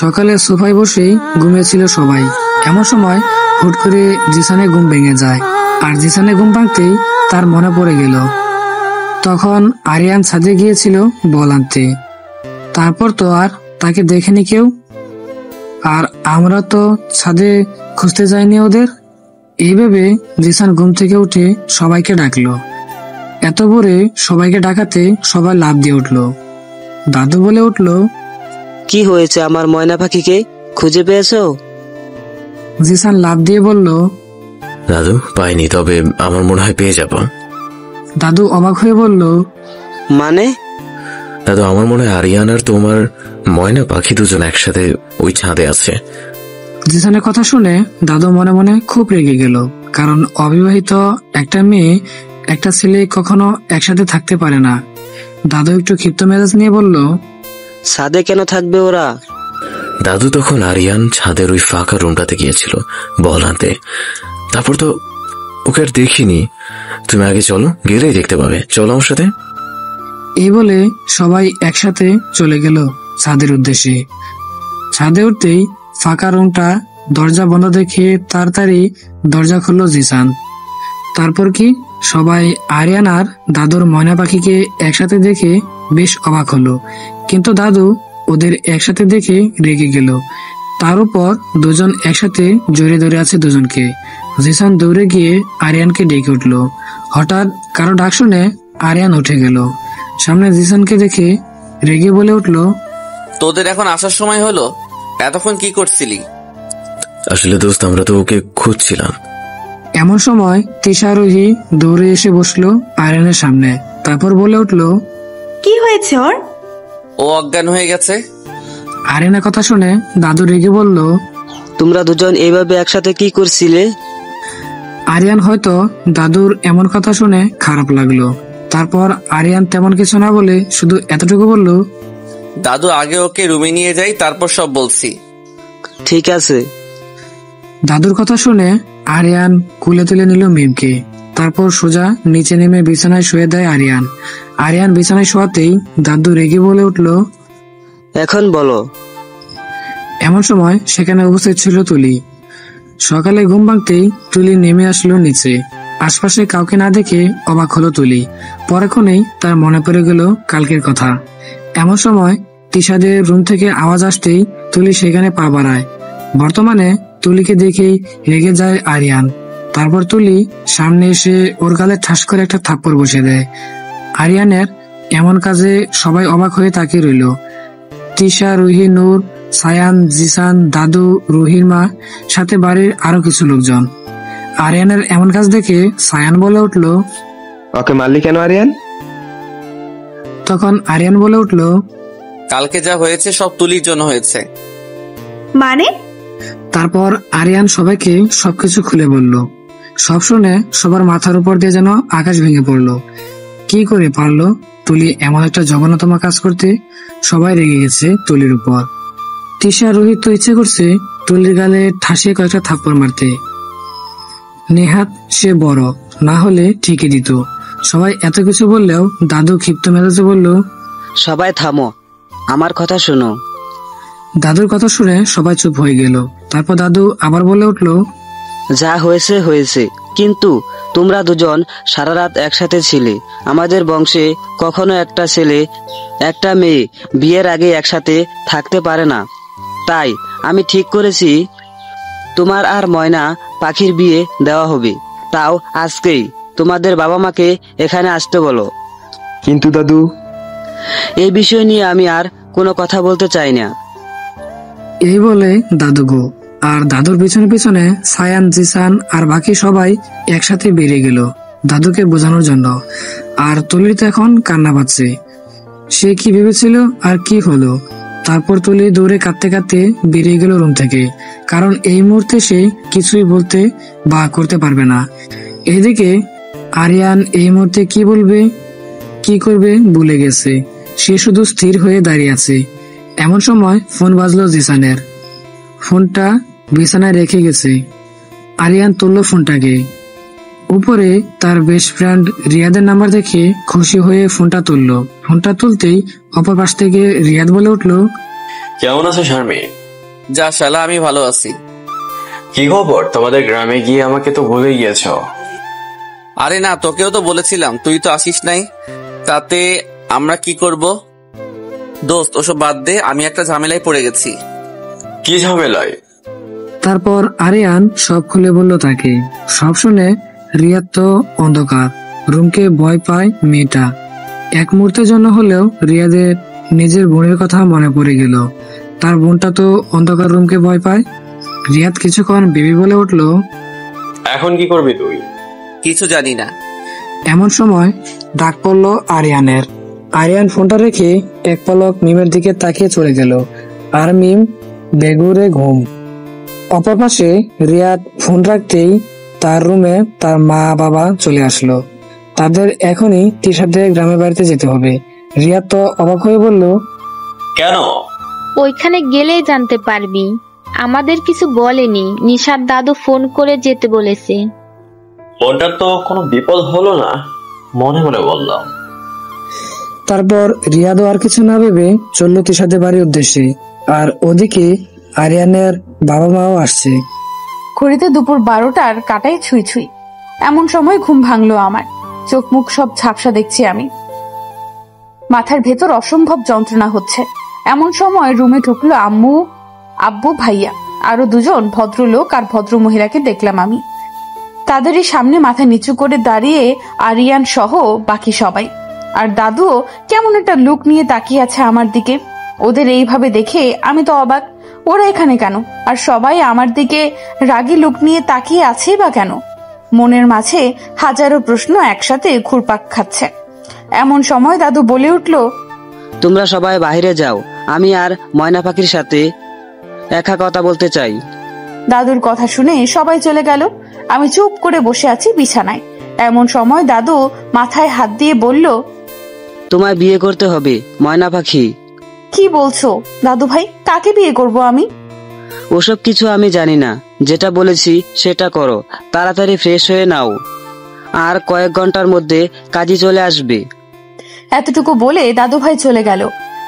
সকালে সোফায় বসেই ঘুমিয়েছিল সবাই। এমন সময় হুট করে জিসানের ঘুম ভেঙে যায়, আর জিসানের ঘুম ভাঙতেই তার মনে পড়ে গেল তখন আরিয়ান ছাদে গিয়েছিল বল আনতে। তারপর তো আর তাকে দেখেনি কেউ, আর আমরা তো ছাদে খুঁজতে যাইনি ওদের। এইভাবে জিসান ঘুম থেকে উঠে সবাইকে ডাকলো। এত ভোরে সবাইকে ডাকাতে সবাই লাফ দিয়ে উঠলো। দাদু বলে উঠলো, কি হয়েছে আমার ময়না পাখিকে খুঁজে পেয়েছো? জিসান লাফ দিয়ে বলল, দাদু পাইনি, তবে আমার মনে হয় পেয়ে যাব। দাদু অবাক হয়ে বলল, মানে? দাদু আমার মনে হয় আরিয়ান আর তোমার ময়না পাখি দুজন একসাথে ওই ছাদে আছে। জিসানের কথা শুনে দাদু মনে মনে খুব রেগে গেল, কারণ অবিবাহিত একটা মেয়ে একটা ছেলে কখনো একসাথে থাকতে পারে না। দাদু একটু ক্ষিপ্ত মেজাজ নিয়ে বলল, ছাদে কেন থাকবে ওরা? দাদু তখন আরিয়ান ছাদের ওই ফাঁকা রুমটাতে গিয়েছিল বল আনতে। তারপর তো ওকে আর দেখিনি। তুমি আগে চলো, গেলেই দেখতে পাবে। চলো আমার সাথে। এই বলে সবাই একসাথে চলে গেল ছাদের উদ্দেশ্যে। ছাদে উঠতেই ফাঁকা রুমটা দরজা বন্ধ দেখে তাড়াতাড়ি দরজা খুললো জিসান। তারপর কি সবাই আরিয়ান আর দাদুর ময়না পাখিকে একসাথে দেখে বেশ অবাক হলো, কিন্তু দাদু ওদের একসাথে দেখে রেগে গেল। তার উপর দুজন একসাথে জড়িয়ে ধরে আছে দুজনকে। জিসান দৌড়ে গিয়ে আরিয়ানকে ডেকে উঠলো। হঠাৎ কারো ডাক শুনে আরিয়ান উঠে গেল। সামনে জিসানকে দেখে রেগে বলে উঠলো, তোদের এখন আসার সময় হলো? এতক্ষণ কি করছিলি? আসলে দোস্ত, আমরা তো ওকে খুঁজছিলাম। এমন সময় তিশারোহী দৌড়ে এসে বসলো আরিয়ানের সামনে। তারপর বলে উঠলো, কি হয়েছে ওর? ও অজ্ঞান হয়ে গেছে। আরিয়ানের কথা শুনে দাদু রেগে বলল, তোমরা দুজন এইভাবে একসাথে কি করছিলে? আরিয়ান হয়তো দাদুর এমন কথা শুনে খারাপ লাগলো। তারপর আরিয়ান তেমন কিছু না বলে শুধু এতটুকু বলল, দাদু আগে ওকে রুমে নিয়ে যাই, তারপর সব বলছি। ঠিক আছে। দাদুর কথা শুনে আরিয়ান কুলে তুলে নিল মিমকে। তারপর সোজা নিচে নেমে বিছানায় শুয়ে দেয় আরিয়ান। আরিয়ান বিছানায় শোয়াতেই দাদু রেগে বলে উঠলো, এখন বলো। এমন সময় সেখানে উপস্থিত ছিল তুলি। সকালে ঘুম ভাঙতেই তুলি নেমে আসলো নিচে। আশপাশে কাউকে না দেখে অবাক হলো তুলি। পরক্ষণেই তার মনে পড়ে গেল কালকের কথা। এমন সময় তিশাদের রুম থেকে আওয়াজ আসতেই তুলি সেখানে পা বাড়ায়। বর্তমানে তুলিকে দেখেই রেগে যায় আরিয়ান। তারপর তুলি সামনে এসে ওর গালে ঠাস করে একটা থাপ্পড় বসিয়ে দেয়। আরিয়ানের এমন কাজে সবাই অবাক হয়ে তাকিয়ে রইল। তিশা, রুহি, নূর, সায়ান, জিসান, দাদু, রুহির মা, সাথে বাড়ির আরো কিছু লোকজন। আরিয়ানের এমন কাজ দেখে সায়ান বলে উঠলো, ওকে মারলি কেন আরিয়ান? তখন আরিয়ান বলে উঠলো, কালকে যা হয়েছে সব তুলির জন্য হয়েছে। মানে? তারপর আরিয়ান সবাইকে সবকিছু খুলে বলল। সব শুনে সবার মাথার উপর দিয়ে যেন আকাশ ভেঙে পড়লো। কি করে পারলো তুলি এমন একটা জঘন্যতম কাজ করতে? সবাই রেগে গেছে তুলির উপর। তিশা, রোহিত তো ইচ্ছে করছে তুলির গালে ঠাসিয়ে কয়েকটা থাপ্পড় মারতে। নেহাত সে বড়, না হলে ঠিকই দিত। সবাই এত কিছু বললেও দাদু ক্ষিপ্ত মেজাজে বলল, সবাই থামো, আমার কথা শোনো। দাদুর কথা শুনে সবাই চুপ হয়ে গেল। তারপর দাদু আবার বলে উঠলো, যা হয়েছে হয়েছে, কিন্তু তোমরা দুজন সারা রাত একসাথে ছিলে। আমাদের বংশে কখনো একটা ছেলে একটা মেয়ে বিয়ের আগে একসাথে থাকতে পারে না। তাই আমি ঠিক করেছি তোমার আর ময়না পাখির বিয়ে দেওয়া হবে, তাও আজকেই। তোমাদের বাবা মাকে এখানে আসতে বলো। কিন্তু দাদু, এই বিষয় নিয়ে আমি আর কোনো কথা বলতে চাই না। এই বলে দাদু গো। আর দাদুর পিছনে পিছনে সায়ান, জিসান আর বাকি সবাই একসাথে বেরিয়ে গেল দাদুকে বোঝানোর জন্য। আর তুলির তো এখন কান্না পাচ্ছে। সে কি ভেবেছিল আর কি হলো। তারপর তুলি দৌড়ে কাঁদতে কাঁদতে বেরিয়ে গেল রুম থেকে, কারণ এই মুহূর্তে সে কিছুই বলতে বা করতে পারবে না। এদিকে আরিয়ান এই মুহূর্তে কি বলবে কি করবে ভুলে গেছে। সে শুধু স্থির হয়ে দাঁড়িয়ে আছে। এমন সময় ফোন বাজলো জিসানের। ফোনটা বিছানায় রেখে গেছে। আরিয়ান তুললো ফোনটাকে। উপরে তার বেস্ট ফ্রেন্ড রিয়াদের নাম্বার দেখে খুশি হয়ে ফোনটা তুললো। ফোনটা তুলতেই অপর পাশ থেকে রিয়াদ বলে উঠলো, কেমন আছো শারমিন? যা শালা, আমি ভালো আছি। কি খবর? তোমাদের গ্রামে গিয়ে আমাকে তো ভুলে গিয়েছ। আরে না, তোকেও তো বলেছিলাম, তুই তো আসিস নাই। তাতে আমরা কি করব? দোস্ত ওসব বাদ দে, আমি একটা ঝামেলায় পড়ে গেছি। কি ঝামেলায়? তারপর আরিয়ান সব খুলে বলল তাকে। সব শুনে রিয়াদ তো অন্ধকার রুমকে ভয় পায় মেয়েটা। এক মুহূর্তের জন্য হলেও রিয়াদের নিজের বোনের কথা মনে পড়ে গেল। তার বোনটা তো অন্ধকার রুমকে ভয় পায়। রিয়াদ কিছুক্ষণ বেবি বলে উঠল, এখন কি করবি তুই? কিছু জানি না। এমন সময় ডাক পড়লো আরিয়ানের। আরিয়ান ফোনটা রেখে এক পলক মিমের দিকে তাকিয়ে চলে গেল। আর মিম বেগুরে ঘুম। অপর পাশে রিয়াদ ফোন রাখতেই তার রুমে তার মা বাবা চলে আসলো। তাদের এখনই টিশার্টে গ্রামের বাড়িতে যেতে হবে। রিয়াদ তো অবাক হয়ে বলল, কেন? ওইখানে গেলেই জানতে পারবি। আমাদের কিছু বলেনি, নিশার দাদু ফোন করে যেতে বলেছে। বোনটার তো কোনো বিপদ হলো না, মনে মনে বললাম। তারপর রিয়াদও আর কিছু না ভেবে চলল তিশাদের বাড়ির উদ্দেশ্যে। আর ওদিকে আরিয়ানের বাবা মাও আসছে। ঘড়িতে দুপুর 12টার কাটায় ছুঁই ছুঁই। এমন সময় ঘুম ভাঙলো আমার। চোখ মুখ সব ঝাপসা দেখছি আমি। মাথার ভেতর অসম্ভব যন্ত্রণা হচ্ছে। এমন সময় রুমে ঢুকলো আম্মু, আব্বু, ভাইয়া, আরো দুজন ভদ্রলোক আর ভদ্র মহিলাকে দেখলাম আমি। তাদেরই সামনে মাথা নিচু করে দাঁড়িয়ে আরিয়ান সহ বাকি সবাই। আর দাদুও কেমন একটা লুক নিয়ে তাকিয়ে আছে আমার দিকে। ওদের এইভাবে দেখে আমি তো অবাক, ওরা এখানে কেন? আর সবাই আমার দিকে রাগী লুক নিয়ে তাকিয়ে আছে বা কেন? মনের মাঝে হাজারো প্রশ্ন একসাথে ঘুরপাক খাচ্ছে। এমন সময় দাদু বলে উঠল, তোমরা সবাই বাইরে যাও, আমি আর ময়না পাখির সাথে একা কথা বলতে চাই। দাদুর কথা শুনে সবাই চলে গেল। আমি চুপ করে বসে আছি বিছানায়। এমন সময় দাদু মাথায় হাত দিয়ে বলল, তোমায় বিয়ে করতে হবে ময়না পাখি। কি বলছো দাদু ভাই? কাকে বিয়ে করব আমি? ওসব কিছু আমি জানি না, যেটা বলেছি সেটা করো। তাড়াতাড়ি ফ্রেশ হয়ে নাও, আর কয়েক ঘন্টার মধ্যে কাজী চলে আসবে। এতটুকু বলে দাদু ভাই চলে গেল।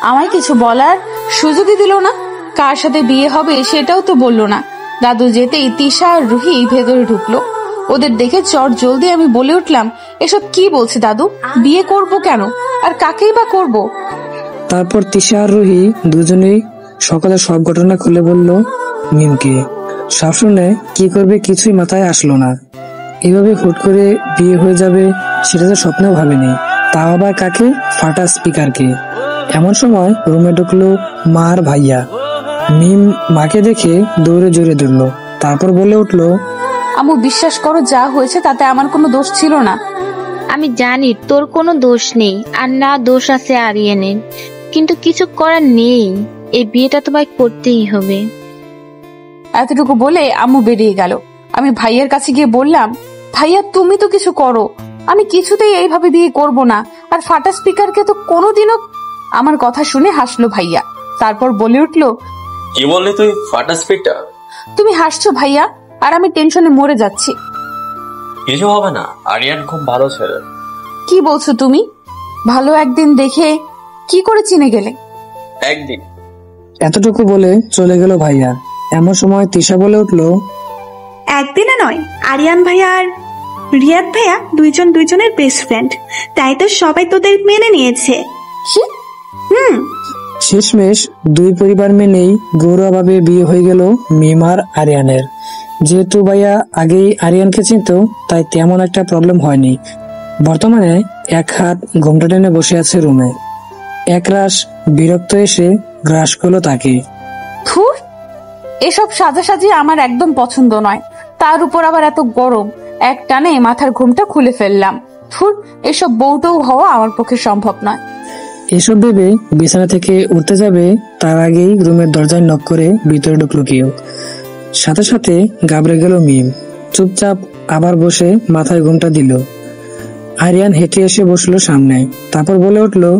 আমায় কিছু বলার সুযোগই দিল না। কার সাথে বিয়ে হবে সেটাও তো বললো না। দাদু যেতেই তিশা আর রুহি ভেতরে ঢুকলো। ওদের দেখে চট জলদি আমি বলে উঠলাম, এসব কি বলছে দাদু? বিয়ে করব কেন? আর কাকেই বা করব? তারপর তিশা আর রুহি দুজনেই সকালে সব ঘটনা খুলে বলল মিমকে। সব শুনে কি করবে কিছুই মাথায় আসলো না। এভাবে হুট করে বিয়ে হয়ে যাবে সেটা তো স্বপ্নেও ভাবেনি। তাও আবার কাকে? ফাটা স্পিকারকে। এমন সময় রুমে ঢুকলো মা আর ভাইয়া। মিম মাকে দেখে দৌড়ে জোরে ধরলো। তারপর বলে উঠলো, আম্মু বিশ্বাস করো, যা হয়েছে তাতে আমার কোনো দোষ ছিল না। আমি জানি তোর কোনো দোষ নেই, আর না দোষ আছে আরিয়ানের, কিন্তু কিছু করার নেই। এই বিয়েটা তোমায় করতেই হবে। এতটুকু বলে আম্মু বেরিয়ে গেল। আমি ভাইয়ের কাছে গিয়ে বললাম, ভাইয়া তুমি তো কিছু করো, আমি কিছুতেই এইভাবে বিয়ে করব না। আর ফাটা স্পিকারকে তো কোনোদিনও। আমার কথা শুনে হাসলো ভাইয়া। তারপর বলে উঠলো, কি বললি তুই? ফাটা স্পিকটা? তুমি হাসছো ভাইয়া, আর আমি টেনশনে মরে যাচ্ছি। কিছু হবে না, আরিয়ান খুব ভালো ছেলে। কি বলছো তুমি? ভালো একদিন দেখে কি করে চিনে গেলে? একদিন। এতটুকু বলে চলে গেল ভাইয়া। এমন সময় তিশা বলে উঠলো, একদিনে নয়, আরিয়ান ভাইয়া আর রিয়াদ ভাইয়া দুইজন দুইজনের বেস্ট ফ্রেন্ড, তাই তো সবাই তোদের মেনে নিয়েছে। শেষমেশ দুই পরিবার মেনেই গৌরভাবে বিয়ে হয়ে গেল মিম আর আরিয়ানের। যেহেতু ভাইয়া আগেই আরিয়ানকে চিনত, তাই তেমন একটা প্রবলেম হয়নি। বর্তমানে এক হাত ঘোমটা টেনে বসে আছে রুমে। একরাশ বিরক্ত এসে গ্রাস করলো তাকে। ধুর, এসব সাজাসাজি আমার একদম পছন্দ নয়। তার উপর আবার এত গরম। এক টানে মাথার ঘুমটা খুলে ফেললাম। ধুর, এসব বউটাও হওয়া আমার পক্ষে সম্ভব নয়। এসব ভেবে বিছানা থেকে উঠতে যাবে তার আগেই রুমের দরজায় নক করে ভিতরে ঢুকলো কেউ। সাথে সাথে ঘাবড়ে গেল মিম। চুপচাপ আবার বসে মাথায় ঘুমটা দিল। আরিয়ান হেঁটে এসে বসলো সামনে। তারপর বলে উঠলো,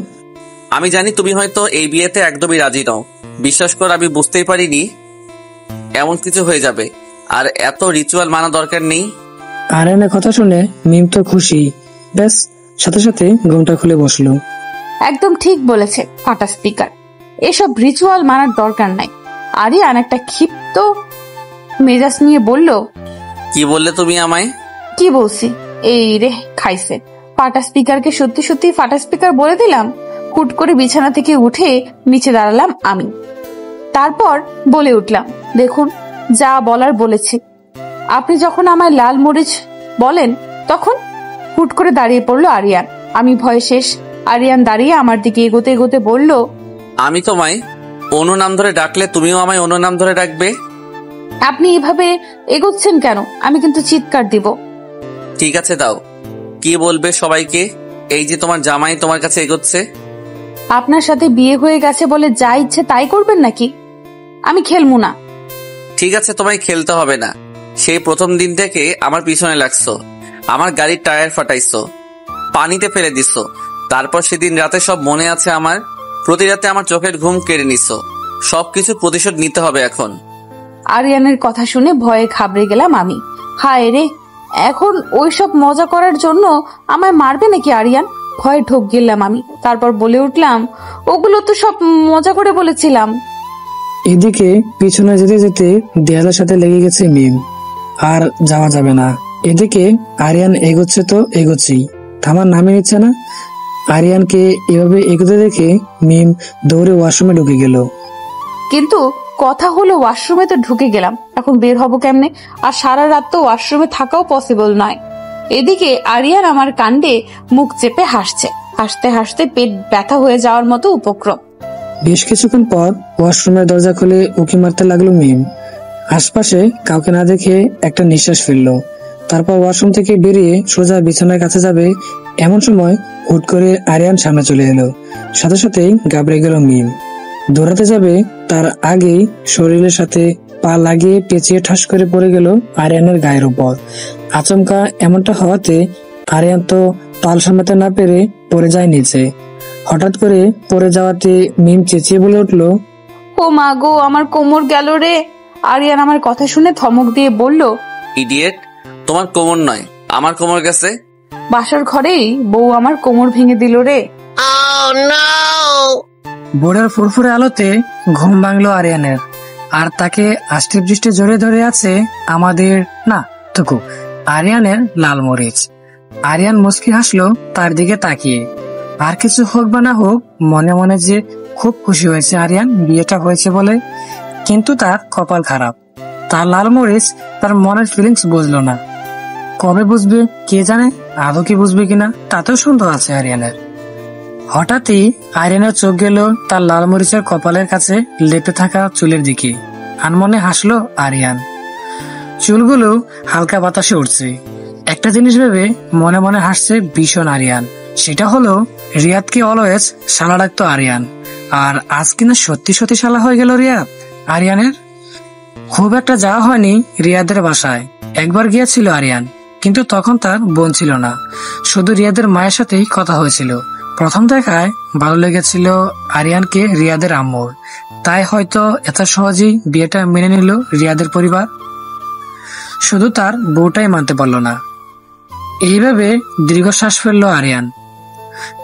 আমি জানি তুমি হয়তো এই বিয়েতে একদমই রাজি নও। বিশ্বাস কর, আমি বুঝতেই পারিনি এমন কিছু হয়ে যাবে। আর এত রিচুয়াল মানা দরকার নেই। আরিয়ানের কথা শুনে মিম তো খুশি, ব্যাস সাথে সাথে ঘুমটা খুলে বসলো। একদম ঠিক বলেছে ফাটা স্পিকার, এসব রিচুয়াল মানার দরকার নাই। আরিয়ান একটা ক্ষিপ্ত মেজাজ নিয়ে বলল, কি বললে তুমি আমায়? কি বলছি? এই রে খাইছে। ফাটা স্পিকারকে সত্যি সত্যি ফাটা স্পিকার বলে দিলাম। হুট করে বিছানা থেকে উঠে নিচে দাঁড়ালাম আমি। তারপর বলে উঠলাম, দেখুন যা বলার বলেছি। আপনি যখন আমায় লাল মরিচ বলেন তখন হুট করে দাঁড়িয়ে পড়লো আরিয়ান। আমি ভয়ে শেষ। আরিয়ান দাঁড়িয়ে আমার দিকে এগোতে এগোতে বলল, আমি তোমায় অনু নাম ধরে ডাকলে তুমিও আমায় অনু নাম ধরে ডাকবে। আপনি এভাবে এগোচ্ছেন কেন? আমি কিন্তু চিৎকার দিব। ঠিক আছে দাও। কি বলবে সবাইকে এই যে তোমার জামাই তোমার কাছে এগোচ্ছে? আপনার সাথে বিয়ে হয়ে গেছে বলে যা ইচ্ছে তাই করবেন নাকি? আমি খেলবো না। ঠিক আছে, তোমায় খেলতে হবে না। সেই প্রথম দিন থেকে আমার পিছনে লাগছো, আমার গাড়ির টায়ার ফাটাইছো, পানিতে ফেলে দিছো। তারপর সেদিন রাতে সব মনে আছে আমার। প্রতি রাতে আমার চোখের ঘুম কেড়ে নিছো। সবকিছু প্রতিশোধ নিতে হবে এখন। আরিয়ানের কথা শুনে ভয়ে ঘাবড়ে গেলাম আমি। হায় রে, এখন ওইসব মজা করার জন্য আমায় মারবে নাকি আরিয়ান? ভয়ে ঢোক গেলাম আমি। তারপর বলে উঠলাম, ওগুলো তো সব মজা করে বলেছিলাম। এদিকে পিছনে যেতে যেতে দেয়ালের সাথে লেগে গেছে মিম, আর যাওয়া যাবে না। এদিকে আরিয়ান এগোচ্ছে তো এগোচ্ছেই, থামার নামে নিচ্ছে না। আরিয়ানকে এভাবে এগোতে দেখে মিম দৌড়ে ওয়াশরুমে ঢুকে গেল। কিন্তু কথা হলো ওয়াশরুমে তো ঢুকে গেলাম, এখন বের হব কেমনে? আর সারা রাত তো ওয়াশরুমে থাকাও পসিবল নয়। এদিকে আরিয়ান আমার কাণ্ডে মুখ চেপে হাসছে। হাসতে হাসতে পেট ব্যথা হয়ে যাওয়ার মতো উপক্রম। বেশ কিছুক্ষণ পর ওয়াশরুমের দরজা খুলে উঁকি মারতে লাগলো মিম। আশপাশে কাউকে না দেখে একটা নিঃশ্বাস ফেললো। তারপর ওয়াশরুম থেকে বেরিয়ে সোজা বিছানার কাছে যাবে, এমন সময় হুট করে আরিয়ান সামনে চলে এলো। সাথে সাথেই ঘাবড়ে গেল মিম। দৌড়াতে যাবে তার আগেই শরীরের সাথে পা লাগিয়ে পেঁচিয়ে ঠাস করে পড়ে গেল আরিয়ানের গায়ের উপর। আচমকা এমনটা হওয়াতে আরিয়ান তো পাল সামলাতে না পেরে পড়ে যায় নিচে। হঠাৎ করে পড়ে যাওয়াতে মিম চেঁচিয়ে বলে উঠলো, ও মা গো, আমার কোমর গেল রে। আরিয়ান আমার কথা শুনে ধমক দিয়ে বলল, ইডিয়েট, তোমার কোমর নয় আমার কোমর গেছে। বাসার ঘরেই বউ আমার কোমর ভেঙে দিল রে। বোর্ডের ফুরফুরে আলোতে ঘুম ভাঙলো আরিয়ানের। আর তাকে আষ্টে দৃষ্টে জড়িয়ে ধরে আছে আমাদের না টুকু আরিয়ানের লাল মরিচ। আরিয়ান মুচকি হাসলো তার দিকে তাকিয়ে। আর কিছু হোক বা না হোক, মনে মনে যে খুব খুশি হয়েছে আরিয়ান বিয়েটা হয়েছে বলে। কিন্তু তার কপাল খারাপ, তার লাল মরিচ তার মনের ফিলিংস বুঝলো না। কবে বুঝবে কে জানে, আদৌ কি বুঝবে কিনা তাতেও সন্দেহ আছে আরিয়ানের। হঠাৎই আরিয়ানের চোখ গেল তার লাল মরিচের কপালের কাছে লেপে থাকা চুলের দিকে। আনমনে হাসলো আরিয়ান। চুলগুলো হালকা বাতাসে উঠছে। একটা জিনিস ভেবে মনে মনে হাসছে ভীষণ আরিয়ান। সেটা হলো রিয়াদকে অলওয়েজ শালা ডাকতো আরিয়ান, আর আজ কিনা সত্যি সত্যি শালা হয়ে গেল রিয়াদ আরিয়ানের। খুব একটা যাওয়া হয়নি রিয়াদের বাসায়। একবার গিয়েছিল আরিয়ান, কিন্তু তখন তার বোন ছিল না, শুধু রিয়াদের মায়ের সাথেই কথা হয়েছিল। প্রথম দেখায় ভালো লেগেছিল আরিয়ানকে রিয়াদের আম্মুর, তাই হয়তো এত সহজেই বিয়েটা মেনে নিল রিয়াদের পরিবার। শুধু তার বউটাই মানতে পারল না। এইভাবে দীর্ঘশ্বাস ফেললো আরিয়ান।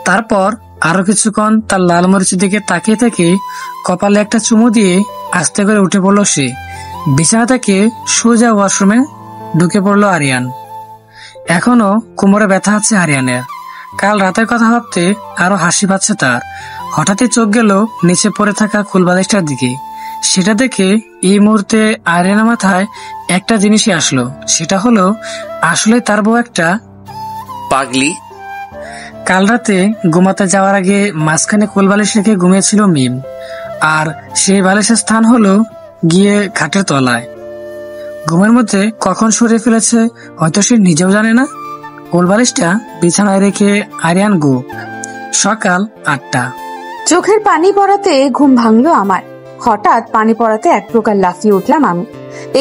তারপর আরো কিছুক্ষণ তার লাল মরিচের দিকে তাকিয়ে থেকে কপালে একটা চুমু দিয়ে আস্তে করে উঠে পড়লো সে। বিছানা থেকে সোজা ওয়াশরুমে ঢুকে পড়লো আরিয়ান। এখনো কোমরে ব্যথা আছে আরিয়ানের। কাল রাতের কথা ভাবতে আরো হাসি পাচ্ছে তার। হঠাৎই চোখ গেল নিচে পড়ে থাকা কুলবালিশটার দিকে। সেটা দেখে এই মুহূর্তে আরিয়ানের মাথায় একটা জিনিসই আসলো, সেটা হলো আসলে তার বউ একটা পাগলি। কাল রাতে ঘুমাতে যাওয়ার আগে মাঝখানে কোলবালিশ রেখে ঘুমিয়েছিল মিম, আর সেই বালিশের স্থান হলো গিয়ে খাটের তলায়। ঘুমের মধ্যে কখন সরিয়ে ফেলেছে হয়তো সে নিজেও জানে না। কোলবালিশটা বিছানায় রেখে আরিয়ান গো। সকাল 8টা। চোখের পানি পড়াতে ঘুম ভাঙলো আমার। হঠাৎ পানি পড়াতে এক প্রকার লাফিয়ে উঠলাম আমি।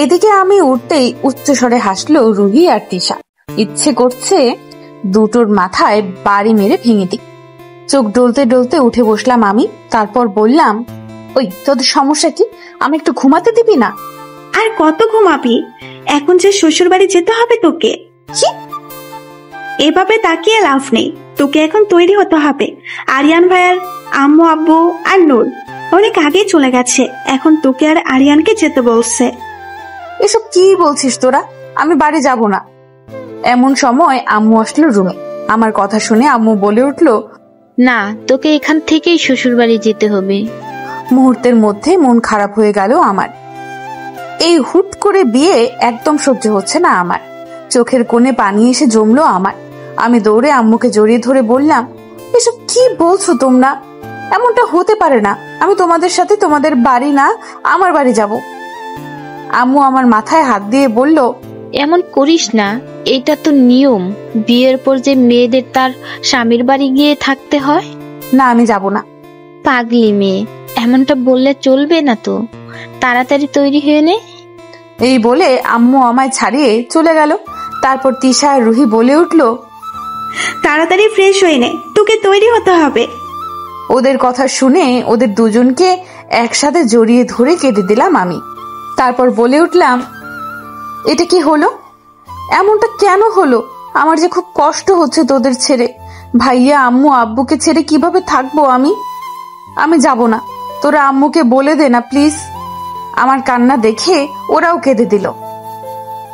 এদিকে আমি উঠতেই উচ্চস্বরে হাসলো রুহি আর তিশা। ইচ্ছে করছে দুটোর মাথায় বাড়ি মেরে ভেঙে দিই। চোখ ডলতে ডলতে উঠে বসলাম আমি। তারপর বললাম, ওই তোদের সমস্যা কি? আমি একটু ঘুমাতে দিবি না? আর কত ঘুমাবি? এখন যে শ্বশুর বাড়ি যেতে হবে তোকে। কি? এভাবে তাকিয়ে লাভ নেই, তোকে এখন তৈরি হতে হবে। আরিয়ান ভাইয়ার আম্মু আব্বু আর নূর অনেক আগেই চলে গেছে, এখন তোকে আর আরিয়ানকে যেতে বলছে। এসব কি বলছিস তোরা? আমি বাড়ি যাব না। এমন সময় আম্মু আসলো রুমে। আমার কথা শুনে আম্মু বলে উঠলো, না, তোকে এখান থেকেই শ্বশুর বাড়ি যেতে হবে। মুহূর্তের মধ্যে মন খারাপ হয়ে গেল আমার। এই হুট করে বিয়ে একদম সহ্য হচ্ছে না আমার। চোখের কোণে পানি এসে জমলো আমার। আমি দৌড়ে আম্মুকে জড়িয়ে ধরে বললাম, এসব কি বলছো তোমরা? এমনটা হতে পারে না। আমি তোমাদের সাথে তোমাদের বাড়ি না, আমার বাড়ি যাব। আম্মু আমার মাথায় হাত দিয়ে বলল, এমন করিস না, এটা তো নিয়ম। বিয়ের পর যে মেয়েদের তার স্বামীর বাড়ি গিয়ে থাকতে হয়। না, আমি যাব না। পাগলি মেয়ে, এমনটা বললে চলবে না তো। তাড়াতাড়ি তৈরি হয়ে নে। এই বলে আম্মু আমায় ছাড়িয়ে চলে গেল। তারপর তিশা আর রুহি বলে উঠল, তাড়াতাড়ি ফ্রেশ হয়ে নে, তোকে তৈরি হতে হবে। ওদের কথা শুনে ওদের দুজনকে একসাথে জড়িয়ে ধরে কেঁদে দিলাম আমি। তারপর বলে উঠলাম, এটা কি হলো? এমনটা কেন হলো? আমার যে খুব কষ্ট হচ্ছে তোদের ছেড়ে। ভাইয়া আম্মু আব্বুকে ছেড়ে কিভাবে থাকবো আমি? আমি যাব না। তোরা আম্মুকে বলে দে না প্লিজ। আমার কান্না দেখে ওরাও কেঁদে দিল।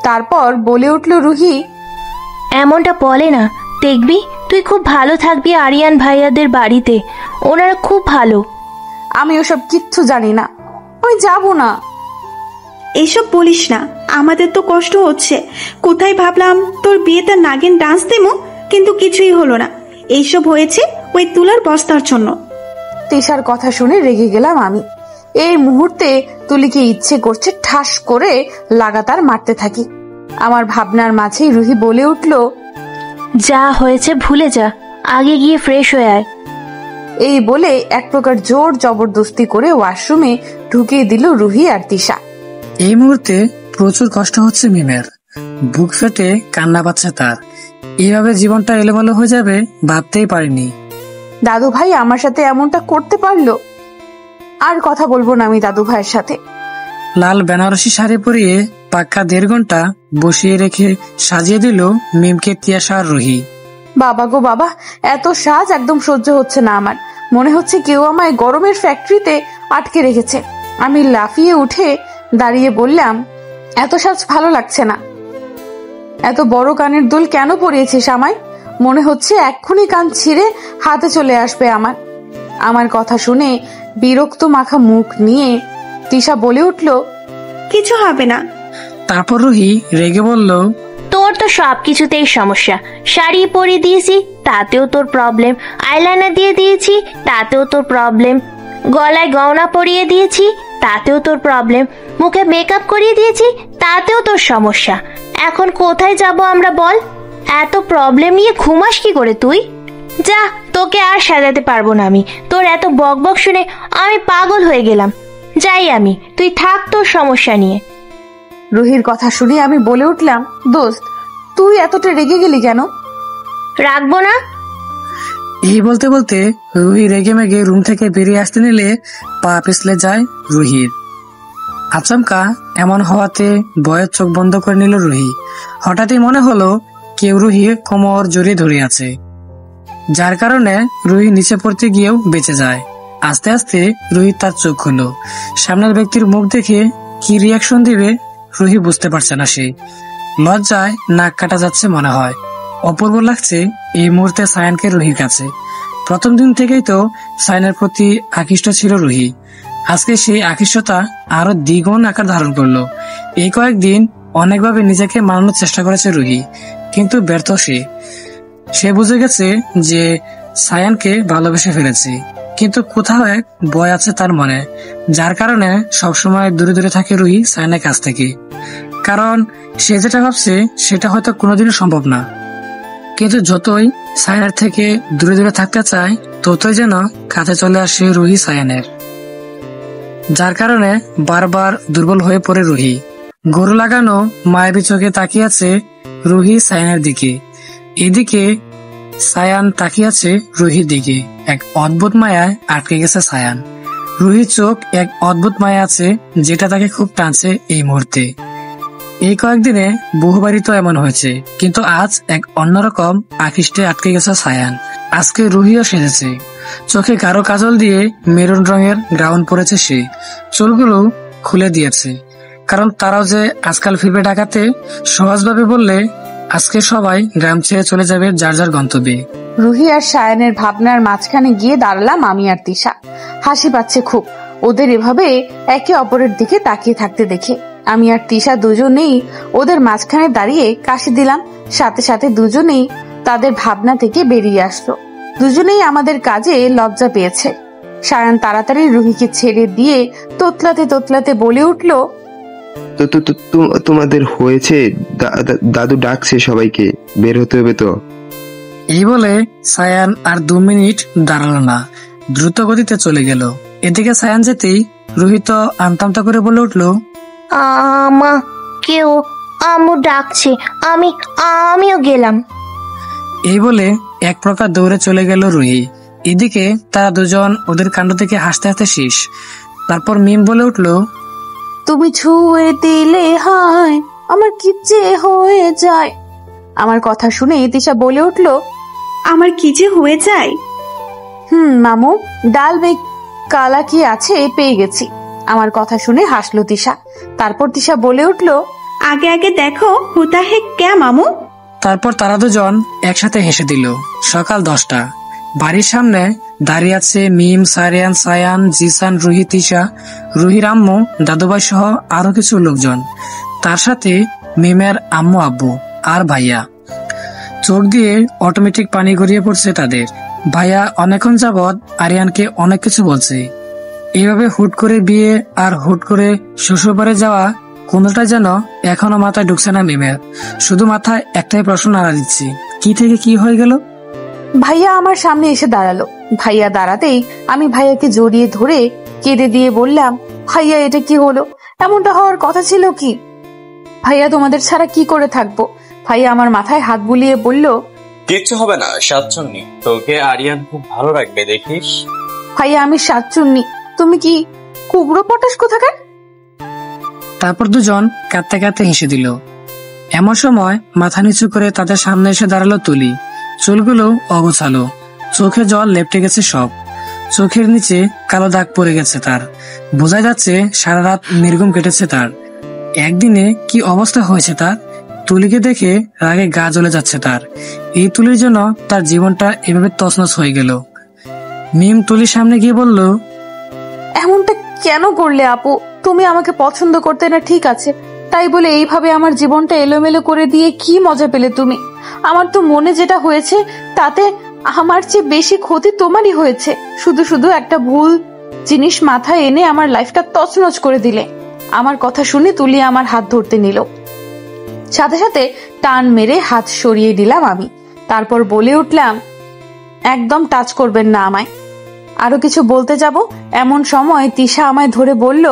তারপর বলে উঠল রুহি, এমনটা বলে না, দেখবি তুই খুব ভালো থাকবি আরিয়ান ভাইয়াদের বাড়িতে, ওনারা খুব ভালো। আমি ওসব কিচ্ছু জানি না, আমি যাব না। এসব বলিস না, আমাদের তো কষ্ট হচ্ছে। কোথায় ভাবলাম তোর বিয়েতে নাগিন ডান্স দেবো, কিন্তু কিছুই হলো না। এইসব হয়েছে ওই তুলার বস্তার জন্য। তিশার কথা শুনে রেগে গেলাম আমি। এই মুহূর্তে তুলিকে ইচ্ছে করছে ঠাস করে লাগাতার মারতে থাকি। আমার ভাবনার মাঝেই রুহি বলে উঠল, যা হয়েছে ভুলে যা, আগে গিয়ে ফ্রেশ হয়ে আয়। এই বলে এক প্রকার জোর জবরদস্তি করে ওয়াশরুমে ঢুকিয়ে দিল রুহি আর তিশা। এই মুহূর্তে প্রচুর কষ্ট হচ্ছে মিমের, বুক ফেটে কান্না পাচ্ছে তার। এইভাবে জীবনটা এলোমেলো হয়ে যাবে ভাবতেই পারিনি। দাদু ভাই আমার সাথে এমনটা করতে পারলো? আর কথা বলবো না আমি দাদু ভাইয়ের সাথে। লাল বেনারসি শাড়ি পরিয়ে পাক্কা 1.5 ঘন্টা বসিয়ে রেখে সাজিয়ে দিল মিমকে তিয়াশা আর রুহি। বাবা গো বাবা, এত সাজ একদম সহ্য হচ্ছে না আমার। মনে হচ্ছে কেউ আমায় গরমের ফ্যাক্টরিতে আটকে রেখেছে। আমি লাফিয়ে উঠে দাঁড়িয়ে বললাম, এত সাজ ভালো লাগছে না। এত বড় কানের দুল কেন পরিয়েছিস আমায়? মনে হচ্ছে এক্ষুনি কান ছিঁড়ে হাতে চলে আসবে আমার। আমার কথা শুনে বিরক্ত মাখা মুখ নিয়ে তিশা বলে উঠল, কিছু হবে না। তারপর রুহি রেগে বলল, তোর তো সবকিছুতেই সমস্যা। শাড়ি পরিয়ে দিয়েছি, তাতেও তোর প্রবলেম। আইলাইনার দিয়ে দিয়েছি, তাতেও তোর প্রবলেম। গলায় গয়না পরিয়ে দিয়েছি, তাতেও তোর প্রবলেম। মুখে মেকআপ করিয়ে দিয়েছি, তাতেও তোর সমস্যা। এখন কোথায় যাব আমরা বল? এত প্রবলেম নিয়ে ঘুমাস কি করে তুই? যা, তোকে আর সাজাতে পারবো না আমি। তোর এত বকবক শুনে আমি পাগল হয়ে গেলাম। যাই আমি, তুই থাক তোর সমস্যা নিয়ে। রুহির কথা শুনে আমি বলে উঠলাম, দোস্ত তুই এতটা রেগে গেলি কেন? রাখবো না। এই বলতে বলতে রুহি রেগে মেগে রুম থেকে বেরিয়ে আসতে নিলে পা পিছলে যায় রুহির। আচমকা এমন হওয়াতে ভয়ে চোখ বন্ধ করে নিল রুহি। হঠাৎই মনে হলো কেউ রুহির কোমর জড়িয়ে ধরে আছে, যার কারণে রুহি নিচে পড়তে গিয়েও বেঁচে যায়। আস্তে আস্তে রুহি তার চোখ খুলল। সামনের ব্যক্তির মুখ দেখে কি রিয়াকশন দিবে রুহি বুঝতে পারছে না। সে লজ্জায় নাক কাটা যাচ্ছে মনে হয়। অপূর্ব লাগছে এই মুহূর্তে সায়ানকে রুহির কাছে। প্রথম দিন থেকেই তো সায়ানের প্রতি আকৃষ্ট ছিল রুহি। আজকে সেই আকৃষ্টতা আরো দ্বিগুণ আকার ধারণ করলো। এই কয়েকদিন অনেকভাবে নিজেকে মানানোর চেষ্টা করেছে রুহি, কিন্তু ব্যর্থ সে বুঝে গেছে যে সায়ানকে ভালোবেসে ফেলেছে, কিন্তু কোথাও এক ভয় আছে তার মনে, যার কারণে সবসময় দূরে দূরে থাকে রুহি সায়ানের কাছ থেকে। কারণ সে যেটা ভাবছে সেটা হয়তো কোনোদিনও সম্ভব না। কিন্তু যতই সায়ানের থেকে দূরে দূরে থাকতে চায়, ততই যেন কাছে চলে আসে রুহি সায়ানের, যার কারণে বারবার দুর্বল হয়ে পড়ে রুহি। গরু লাগানো মায়াবী চোখে তাকিয়ে আছে রুহি সায়ানের দিকে। এদিকে সায়ান তাকিয়ে আছে রুহির দিকে। এক অদ্ভুত মায়ায় আটকে গেছে সায়ান। রুহির চোখ এক অদ্ভুত মায়া আছে যেটা তাকে খুব টানছে এই মুহূর্তে। এই কয়েকদিনে বহুবারই তো এমন হয়েছে, কিন্তু আজ এক অন্যরকম আকৃষ্টে আটকে গেছে সায়ান। আজকে রুহিও সেজেছে, চোখে গাঢ় কাজল দিয়ে মেরুন রঙের গ্রাউন পরেছে সে। চুলগুলো খুলে দিয়েছে, কারণ তারাও যে আজকাল ফিরবে ঢাকাতে। সহজভাবে বললে আজকে সবাই গ্রাম ছেড়ে চলে যাবে যার যার গন্তব্যে। রুহি আর সায়ানের ভাবনার মাঝখানে গিয়ে দাঁড়ালাম আমি আর তিশা। হাসি পাচ্ছে খুব ওদের এভাবে একে অপরের দিকে তাকিয়ে থাকতে দেখে। আমি আর তিশা দুজনেই ওদের মাঝখানে দাঁড়িয়ে কাশি দিলাম। সাথে সাথে দুজনেই তাদের ভাবনা থেকে বেরিয়ে আসলো। দুজনেই আমাদের কাজে লজ্জা পেয়েছে। সায়ান তাড়াতাড়ি রুহিকে ছেড়ে দিয়ে তোতলাতে তোতলাতে বলে উঠলো, তোমাদের হয়েছে, দাদু ডাকছে সবাইকে, বের হতে হবে তো। এই বলে সায়ান আর 2 মিনিট দাঁড়ালো না, দ্রুত গতিতে চলে গেল। এদিকে সায়ান যেতেই রুহি তো আমতামতা করে বলে উঠলো, কেউ আম্মু ডাকছে, আমিও গেলাম। এই বলে এক প্রকার দৌড়ে চলে গেল রুহি। এদিকে তারা দুজন ওদের কাণ্ড থেকে হাসতে হাসতে শেষ। তারপর মিম বলে উঠলো, তুমি ছুঁয়ে দিলে হায় আমার কি যে হয়ে যায়। আমার কথা শুনে তিশা বলে উঠলো, আমার কি যে হয়ে যায়। মামু, ডাল মে কালা কি আছে পেয়ে গেছি। আমার কথা শুনে হাসলো তিশা। তারপর তিশা বলে উঠলো, আগে আগে দেখো হুতা হে ক্যা মামু। তারপর তারা দুজন একসাথে হেসে দিল। সকাল 10টা। বাড়ির সামনে দাঁড়িয়ে আছে মিম, সারিয়ান, সায়ান, জিসান, রুহি, তিশা, রুহির আম্মু, দাদুভাই সহ আরো কিছু লোকজন। তার সাথে মিমের আম্মু, আব্বু আর ভাইয়া। চোখ দিয়ে অটোমেটিক পানি গড়িয়ে পড়ছে তাদের। ভাইয়া অনেকক্ষণ যাবৎ আরিয়ানকে অনেক কিছু বলছে। এইভাবে হুট করে বিয়ে আর হুট করে শ্বশুরবাড়ি যাওয়া কোনটা যেন এখনো মাথায় ঢুকছে না মিমের। শুধু মাথায় একটাই প্রশ্ন নাড়া দিচ্ছে, কি থেকে কি হয়ে গেল। ভাইয়া আমার সামনে এসে দাঁড়ালো। ভাইয়া দাঁড়াতেই আমি ভাইয়াকে জড়িয়ে ধরে কেঁদে দিয়ে বললাম, ভাইয়া এটা কি হলো? এমনটা হওয়ার কথা ছিল কি? ভাইয়া তোমাদের ছাড়া কি করে থাকবো? ভাইয়া আমার মাথায় হাত বুলিয়ে বলল, কিচ্ছু হবে না সাতচন্নি, তোকে আরিয়ান খুব ভালো রাখবে দেখিস। ভাইয়া আমি সাতচুন্নি, তুমি কি কুবড়ো পটাশ কোথাকার? তারপর দুজন কাঁদতে কাঁদতে হেসে দিল। এমন সময় মাথা নিচু করে তাদের সামনে এসে দাঁড়ালো তুলি। চুলগুলো অগোছালো, চোখে জল লেপটে গেছে সব। চোখের নিচে কালো দাগ পড়ে গেছে তার। বোঝা যাচ্ছে সারা রাত নির্ঘুম কেটেছে তার। একদিনে কি অবস্থা হয়েছে তার। তুলিকে দেখে রাগে গা জ্বলে যাচ্ছে তার। এই তুলির জন্য তার জীবনটা এভাবে তছনছ হয়ে গেল। মিম তুলির সামনে গিয়ে বলল, এমনটা কেন করলে আপু? তুমি আমাকে পছন্দ করতে না ঠিক আছে, তাই বলে এইভাবে আমার জীবনটা এলোমেলো করে দিয়ে কি মজা পেলে তুমি? আমার তো মনে যেটা হয়েছে তাতে আমার চেয়ে বেশি ক্ষতি তোমারই হয়েছে। শুধু শুধু একটা ভুল জিনিস মাথায় এনে আমার লাইফটা তছনছ করে দিলে। আমার কথা শুনে তুলি আমার হাত ধরতে নিল। সাথে সাথে টান মেরে হাত সরিয়ে দিলাম আমি। তারপর বলে উঠলাম, একদম টাচ করবেন না আমায়। আরো কিছু বলতে যাব এমন সময় তিশা আমায় ধরে বলল,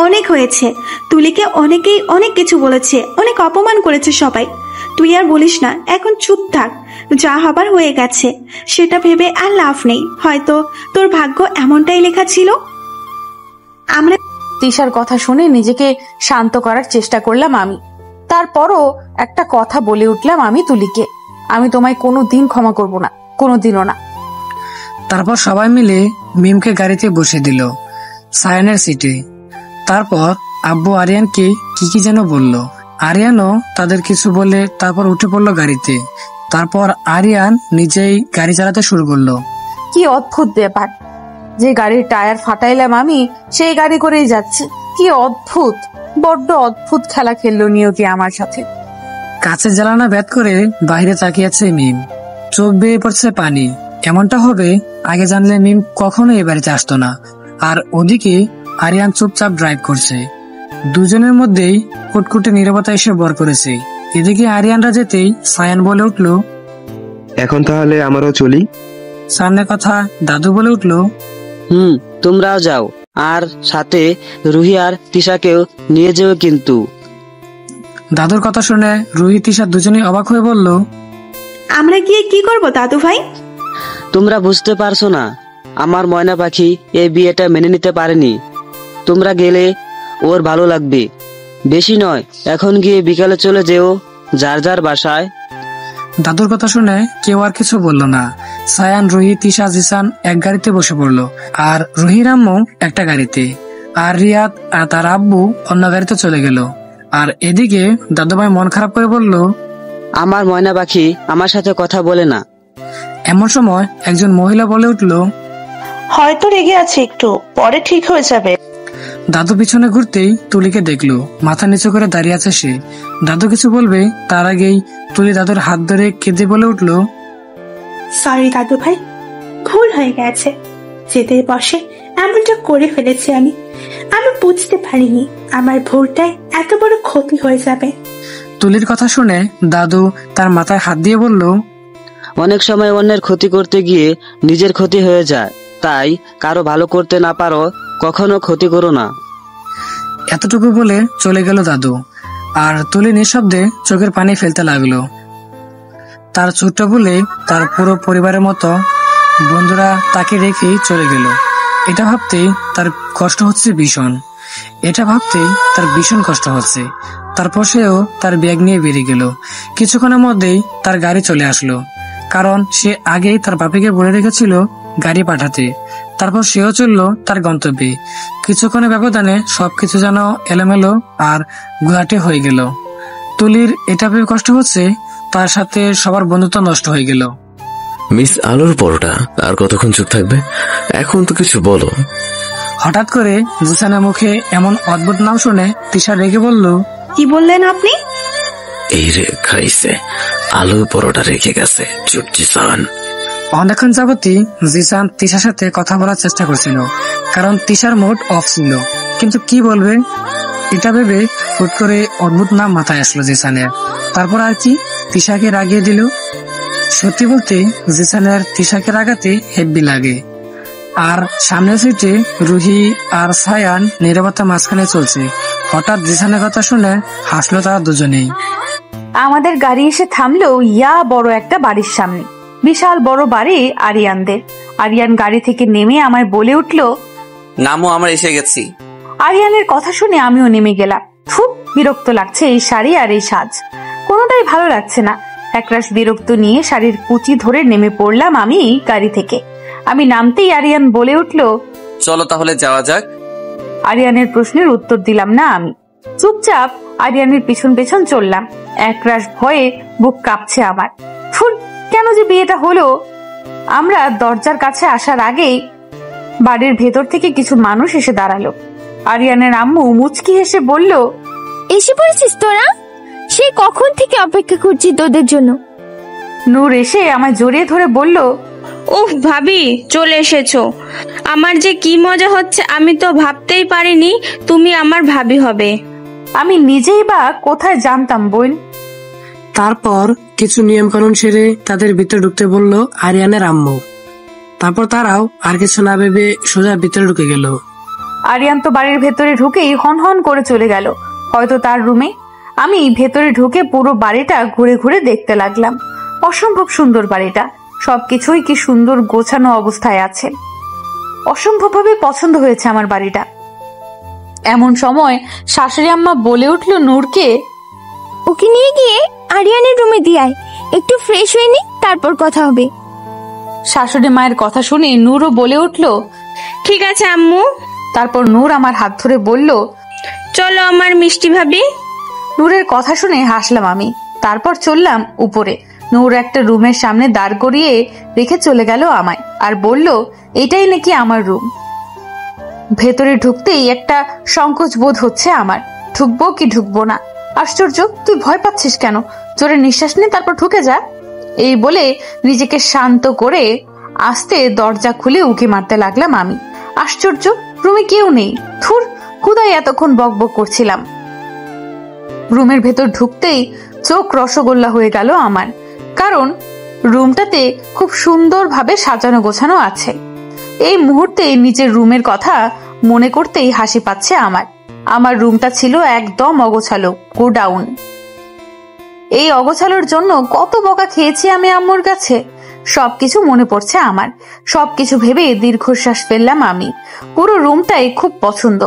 অনেক হয়েছে। তুলিকে অনেকেই অনেক কিছু বলেছে, অনেক অপমান করেছে সবাই। তুই আর বলিস না, এখন চুপ থাক। যা হবার হয়ে গেছে, সেটা ভেবে আর লাভ নেই। হয়তো তোর ভাগ্য এমনটাই লেখা ছিল। আমরা তিশার কথা শুনে নিজেকে শান্ত করার চেষ্টা করলাম আমি। তারপরও একটা কথা বলে উঠলাম আমি তুলিকে, আমি তোমায় কোনো দিন ক্ষমা করব না, কোনোদিনও না। তারপর সবাই মিলে মিমকে গাড়িতে বসে দিল সায়ানের সিটে। তারপর আব্বু আরিয়ানকে কি কি যেন বলল। আরিয়ানও তাদের কিছু বলে তারপর উঠে পড়লো গাড়িতে। তারপর আরিয়ান নিজেই গাড়ি চালাতে শুরু করলো। কি অদ্ভুত ব্যাপার, যে গাড়ির টায়ার ফাটাইলাম আমি সেই গাড়ি করেই যাচ্ছি। কি অদ্ভুত, বড্ড অদ্ভুত খেলা খেললো নিয়তি আমার সাথে। কাছের জ্বালানা ব্যাত করে বাইরে তাকিয়েছে মিম, চোখ বেয়ে পড়ছে পানি। এমনটা হবে আগে জানলে মিম কখনো এ বাড়িতে আসতো না। আর ওদিকে আরিয়ান চুপচাপ ড্রাইভ করছে। দুজনের মধ্যেই কুটকুটে নীরবতা এসে বর করেছে। এদিকে আরিয়ানরা যেতেই সায়ান বলে উঠল, এখন তাহলে আমারও চলি। সামনে কথা দাদু বলে উঠল, তোমরাও যাও, আর সাথে রুহি আর তিশাকেও নিয়ে যেও কিন্তু। দাদুর কথা শুনে রুহি তিশা দুজনেই অবাক হয়ে বলল, আমরা গিয়ে কি করব দাদু ভাই? তোমরা বুঝতে পারছো না, আমার ময়না পাখি এই বিয়েটা মেনে নিতে পারেনি। তোমরা গেলে ওর ভালো লাগবে। বেশি নয়, এখন গিয়ে বিকালে চলে যেও যার যার বাসায়। দাদুর কথা শুনে কেউ আর কিছু বললো না। সায়ান, রুহি, তিশা, জিসান এক গাড়িতে বসে পড়লো, আর রুহির আম্মু একটা গাড়িতে, আর রিয়াদ আর তার আব্বু অন্য গাড়িতে চলে গেল। আর এদিকে দাদুভাই মন খারাপ করে বলল, আমার ময়না পাখি আমার সাথে কথা বলে না। এমন সময় একজন মহিলা বলে উঠল, হয়তো রেগে আছে একটু, পরে ঠিক হয়ে যাবে। দাদু পিছনে ঘুরতেই তুলিকে দেখলো, মাথা নিচু করে দাঁড়িয়ে আছে সে। দাদু কিছু বলবে তার আগেই তুলি দাদুর হাত ধরে কেঁদে বলে উঠল, সরি দাদু ভাই, ভুল হয়ে গেছে। যেতে বসে এমনটা করে ফেলেছি আমি বুঝতে পারিনি আমার ভুলটাই এত বড় ক্ষতি হয়ে যাবে। তুলির কথা শুনে দাদু তার মাথায় হাত দিয়ে বলল, অনেক সময় অন্যের ক্ষতি করতে গিয়ে নিজের ক্ষতি হয়ে যায়, তাই কারো ভালো করতে না পারো কখনো ক্ষতি করো না। এতটুকু বলে চলে গেল দাদু। আর তুলি নিঃশব্দে চোখের পানি ফেলতে লাগলো। তার ছোট্ট বলে তার পুরো পরিবারের মতো বন্ধুরা তাকে রেখেই চলে গেল। এটা ভাবতেই তার কষ্ট হচ্ছে ভীষণ। কষ্ট হচ্ছে। তারপর সেও তার ব্যাগ নিয়ে বেরিয়ে গেল। কিছুক্ষণের মধ্যেই তার গাড়ি চলে আসলো, কারণ সে আগেই তার বাপিকে বলে রেখেছিল গাড়ি পাঠাতে। তারপর সেও চললো তার গন্তব্যে। কিছুক্ষণের ব্যবধানে সবকিছু যেন এলোমেলো আর গুহাটে হয়ে গেল। তুলির এটা ভেবে কষ্ট হচ্ছে তার সাথে সবার বন্ধুত্ব নষ্ট হয়ে গেল। মিস আলোর পরোটা আর কতক্ষণ চুপ থাকবে? এখন তো কিছু বলো। হঠাৎ করে জিসানের মুখে এমন অদ্ভুত নাম শুনে তিশা রেগে বলল, কি বললেন আপনি? এই রে খাইছে, আলুর পরোটা রেখে গেছে। চুপ জিসান। অনেকক্ষণ যাবতই জিসান তিশার সাথে কথা বলার চেষ্টা করছিল, কারণ তিশার মুড অফ ছিল। কিন্তু কি বলবে এটা ভেবে হুট করে অদ্ভুত নাম মাথায় আসলো জিসানের। তারপর আর কি, তিশাকে রাগিয়ে দিল। সত্যি বলতে জিসানের তিশাকে রাগাতে হেব্বি লাগে। আর সামনের সিটে রুহি আর সায়ান নীরবতা মাঝখানে চলছে। হঠাৎ জিসানের কথা শুনে হাসলো তারা দুজনেই। আমাদের গাড়ি এসে থামলো ইয়া বড় একটা বাড়ির সামনে। বিশাল বড় বাড়ি আরিয়ানদের। আরিয়ান গাড়ি থেকে নেমে আমায় বলে উঠলো, নামও আমরা এসে গেছি। আরিয়ানের কথা শুনে আমিও নেমে গেলাম। খুব বিরক্ত লাগছে এই শাড়ি আর এই সাজ, কোনোটাই ভালো লাগছে না। একরাশ বিরক্ত নিয়ে শাড়ির কুচি ধরে নেমে পড়লাম আমি গাড়ি থেকে। আমি নামতেই আরিয়ান বলে উঠলো, চলো তাহলে যাওয়া যাক। আরিয়ানের প্রশ্নের উত্তর দিলাম না আমি, চুপচাপ আরিয়ানের পিছন পেছন চললাম। একরাশ ভয়ে বুক কাঁপছে আমার। ফুল, কেন যে বিয়েটা হলো? আমরা দরজার কাছে আসার আগেই বাড়ির ভেতর থেকে কিছু মানুষ এসে দাঁড়ালো। আরিয়ানের আম্মু মুচকি হেসে বলল, এসে পড়েছিস তোরা? সেই কখন থেকে অপেক্ষা করছি তোদের জন্য। নূর এসে আমায় জড়িয়ে ধরে বলল, উফ ভাবি, চলে এসেছো। আমার যে কি মজা হচ্ছে, আমি তো ভাবতেই পারিনি তুমি আমার ভাবি হবে। আমি নিজেই বা কোথায় জানতাম বোন। তারপর কিছু নিয়ম কানুন সেরে তাদের ভিতরে ঢুকতে বলল আরিয়ানের আম্মু। তারপর তারাও আর কিছু না ভেবে সোজা ভিতরে ঢুকে গেল। আরিয়ান তো বাড়ির ভেতরে ঢুকেই হন হন করে চলে গেল, হয়তো তার রুমে। আমি ভেতরে ঢুকে পুরো বাড়িটা ঘুরে ঘুরে দেখতে লাগলাম। অসম্ভব সুন্দর বাড়িটা, সবকিছুই কি সুন্দর গোছানো অবস্থায় আছে। অসম্ভবভাবে পছন্দ হয়েছে আমার বাড়িটা। এমন সময় শাশুড়ি আম্মা বলে উঠলো নূরকে, ওকে নিয়ে গিয়ে আরিয়ানের রুমে দিয়ে আয়, একটু ফ্রেশ হয়ে নি, তারপর কথা হবে। শাশুড়ি মায়ের কথা শুনে নূরও বলে উঠলো, ঠিক আছে আম্মু। তারপর নূর আমার হাত ধরে বলল, চলো আমার মিষ্টি ভাবি। নূরের কথা শুনে হাসলাম আমি। তারপর চললাম উপরে। নূর একটা রুমের সামনে দাঁড় করিয়ে রেখে চলে গেল আমায়, আর বলল, এটাই নাকি আমার রুম। ভেতরে ঢুকতেই একটা সংকোচ বোধ হচ্ছে আমার, ঢুকবো কি ঢুকবো না। আশ্চর্য, তুই ভয় পাচ্ছিস কেন? জোরে নিঃশ্বাস নে, তারপর ঢুকে যা। এই বলে নিজেকে শান্ত করে আস্তে দরজা খুলে উকি মারতে লাগলাম আমি। আশ্চর্য, রুমে কেউ নেই। থুর, খুদাই এতক্ষণ বকবক করছিলাম। রুমের ভেতর ঢুকতেই চোখ রসগোল্লা হয়ে গেল আমার, কারণ রুমটাতে খুব সুন্দরভাবে সাজানো গোছানো আছে। এই মুহূর্তে নিজের রুমের কথা মনে করতেই হাসি পাচ্ছে আমার। আমার রুমটা ছিল একদম অগোছালো, গোডাউন। এই অগোছালোর জন্য কত বকা খেয়েছি আমি আম্মুর কাছে। সবকিছু মনে পড়ছে আমার। সবকিছু ভেবে দীর্ঘশ্বাস ফেললাম আমি। পুরো রুমটাই খুব পছন্দ।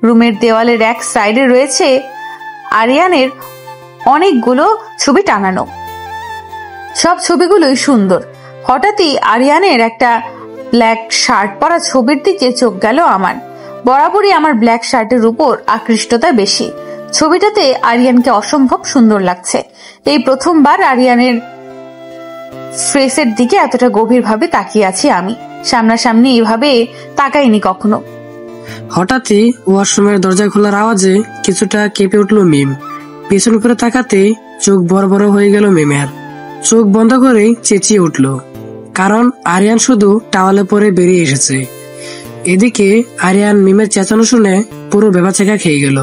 রুমের দেওয়ালের এক সাইডে রয়েছে আরিয়ানের অনেকগুলো ছবি টাঙানো। সব ছবিগুলোই সুন্দর। হঠাৎই আরিয়ানের একটা ব্ল্যাক শার্ট পরা ছবির দিকে চোখ গেল আমার। বরাবরই আমার ব্ল্যাক শার্টের উপর আকৃষ্টতা বেশি। ছবিটাতে আরিয়ানকে অসম্ভব সুন্দর লাগছে। এই প্রথমবার আরিয়ানের ফেসের দিকে এতটা গভীরভাবে তাকিয়ে আছি আমি। সামনাসামনি এভাবে তাকাইনি কখনো। হঠাৎই ওয়াশরুমের দরজা খোলার আওয়াজে কিছুটা কেঁপে উঠল মিম। পেছন করে তাকাতে চোখ বড় বড় হয়ে গেল মিমের। চোখ বন্ধ করে চেঁচিয়ে উঠল, কারণ আরিয়ান শুধু টাওয়ালে পরে বেরিয়ে এসেছে। এদিকে আরিয়ান মিমের চেঁচানো শুনে পুরো ভেবাচেকা খেয়ে গেল।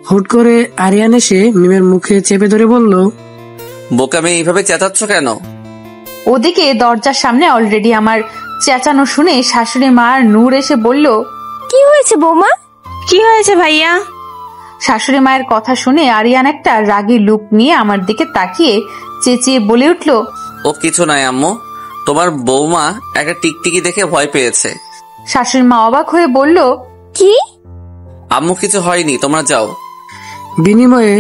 হুট করে আরিয়ান এসে মিমের মুখে চেপে ধরে বলল, বোকামে এইভাবে চেঁচাচ্ছ কেন? ওদিকে দরজার সামনে অলরেডি আমার চেঁচানো শুনে শাশুড়ি মা আর নূর এসে বলল, কি হয়েছে বৌমা? কি হয়েছে ভাইয়া? শাশুড়ি মায়ের কথা শুনে আরিয়ান একটা রাগী লুক নিয়ে আমার দিকে তাকিয়ে চেঁচিয়ে বলে উঠল, ও কিছু নয় আম্মু, তোমার বৌমা একটা টিকটিকি দেখে ভয় পেয়েছে। শাশুড়ি মা অবাক হয়ে বলল, কি? আম্মু কিছু হয়নি, তোমরা যাও। বিনিময়ে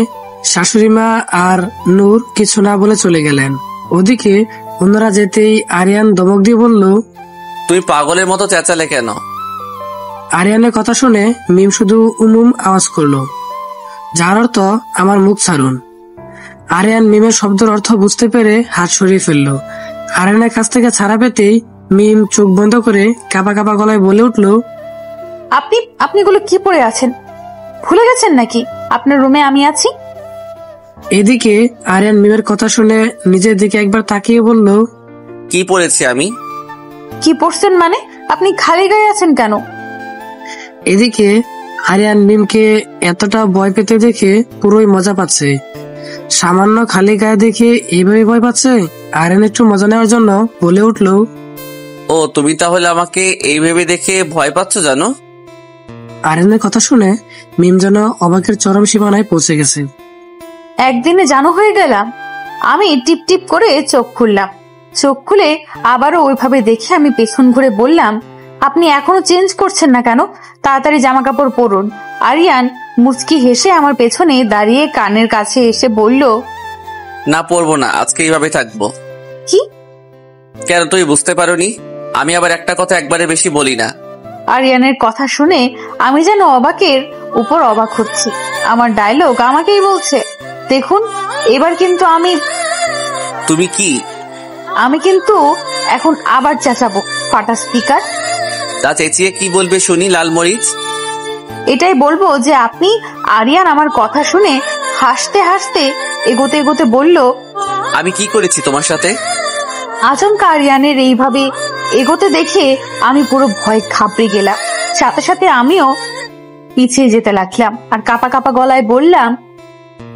শাশুড়ি মা আর নূর কিছু না বলে চলে গেলেন। ওদিকে অন্যরা যেতেই আরিয়ান ধমক দিয়ে বলল, তুমি পাগলের মতো চেঁচালে কেন? আরিয়ানের কথা শুনে মিম শুধু উমুম আওয়াজ করলো, যার অর্থ আমার মুখ ছাড়ুন। আরিয়ান মিমের শব্দের অর্থ বুঝতে পেরে হাত সরিয়ে ফেললো। আরিয়ানের কাছ থেকে ছাড়া পেতেই মিম চোখ বন্ধ করে কাঁপা কাঁপা গলায় বলে উঠল, আপনি এগুলো কি পরে আছেন? ভুলে গেছেন নাকি আপনার রুমে আমি আছি? এদিকে আরিয়ান মিমের কথা শুনে নিজের দিকে একবার তাকিয়ে বলল, কি পরেছি আমি? কি পরছেন মানে? আপনি খালি গায়ে আছেন কেন? এদিকে আরিয়ান মিমকে এতটা ভয় পেতে দেখে পুরোই মজা পাচ্ছে। সামান্য খালি গায়ে দেখে এইভাবে ভয় পাচ্ছে। আরিয়ান একটু মজা নেওয়ার জন্য বলে উঠল, ও তুমি তাহলে আমাকে এই ভেবে দেখে ভয় পাচ্ছ জানো? আরিয়ানের কথা শুনে মিম যেন অবাকের চরম সীমানায় পৌঁছে গেছে। একদিনে জানো হয়ে গেলাম। আমি টিপ টিপ করে চোখ খুললাম। চোখ খুলে আবারও ওইভাবে দেখে আমি পেছন ঘুরে বললাম, আপনি এখনো চেঞ্জ করছেন না কেন? তাড়াতাড়ি জামা কাপড় পরুন। আরিয়ান মুচকি হেসে আমার পেছনে দাঁড়িয়ে কানের কাছে এসে বলল, না পরবো না, আজকে এইভাবে থাকবো। কি? কেন তুই বুঝতে পারোনি? আমি আবার একটা কথা একবারে বেশি বলি না। আরিয়ানের কথা শুনে আমি যেন অবাকের উপর অবাক হচ্ছি। আমার ডায়লগ আমাকেই বলছে। দেখুন এবার কিন্তু তুমি কি? আমি কিন্তু এখন আবার চেঁচাবো, ফাটা স্পিকার। তা চেঁচিয়ে কি বলবে শুনি, লালমরিচ? এটাই বলবো যে আপনি। আরিয়ান আমার কথা শুনে হাসতে হাসতে এগোতে এগোতে বলল, আমি কি করেছি তোমার সাথে? আচমকা আরিয়ানের এইভাবে এগোতে দেখে আমি পুরো ভয় ঘাবড়ে গেলাম। সাথে সাথে আমিও পিছিয়ে যেতে লাগলাম আর কাঁপা কাঁপা গলায় বললাম,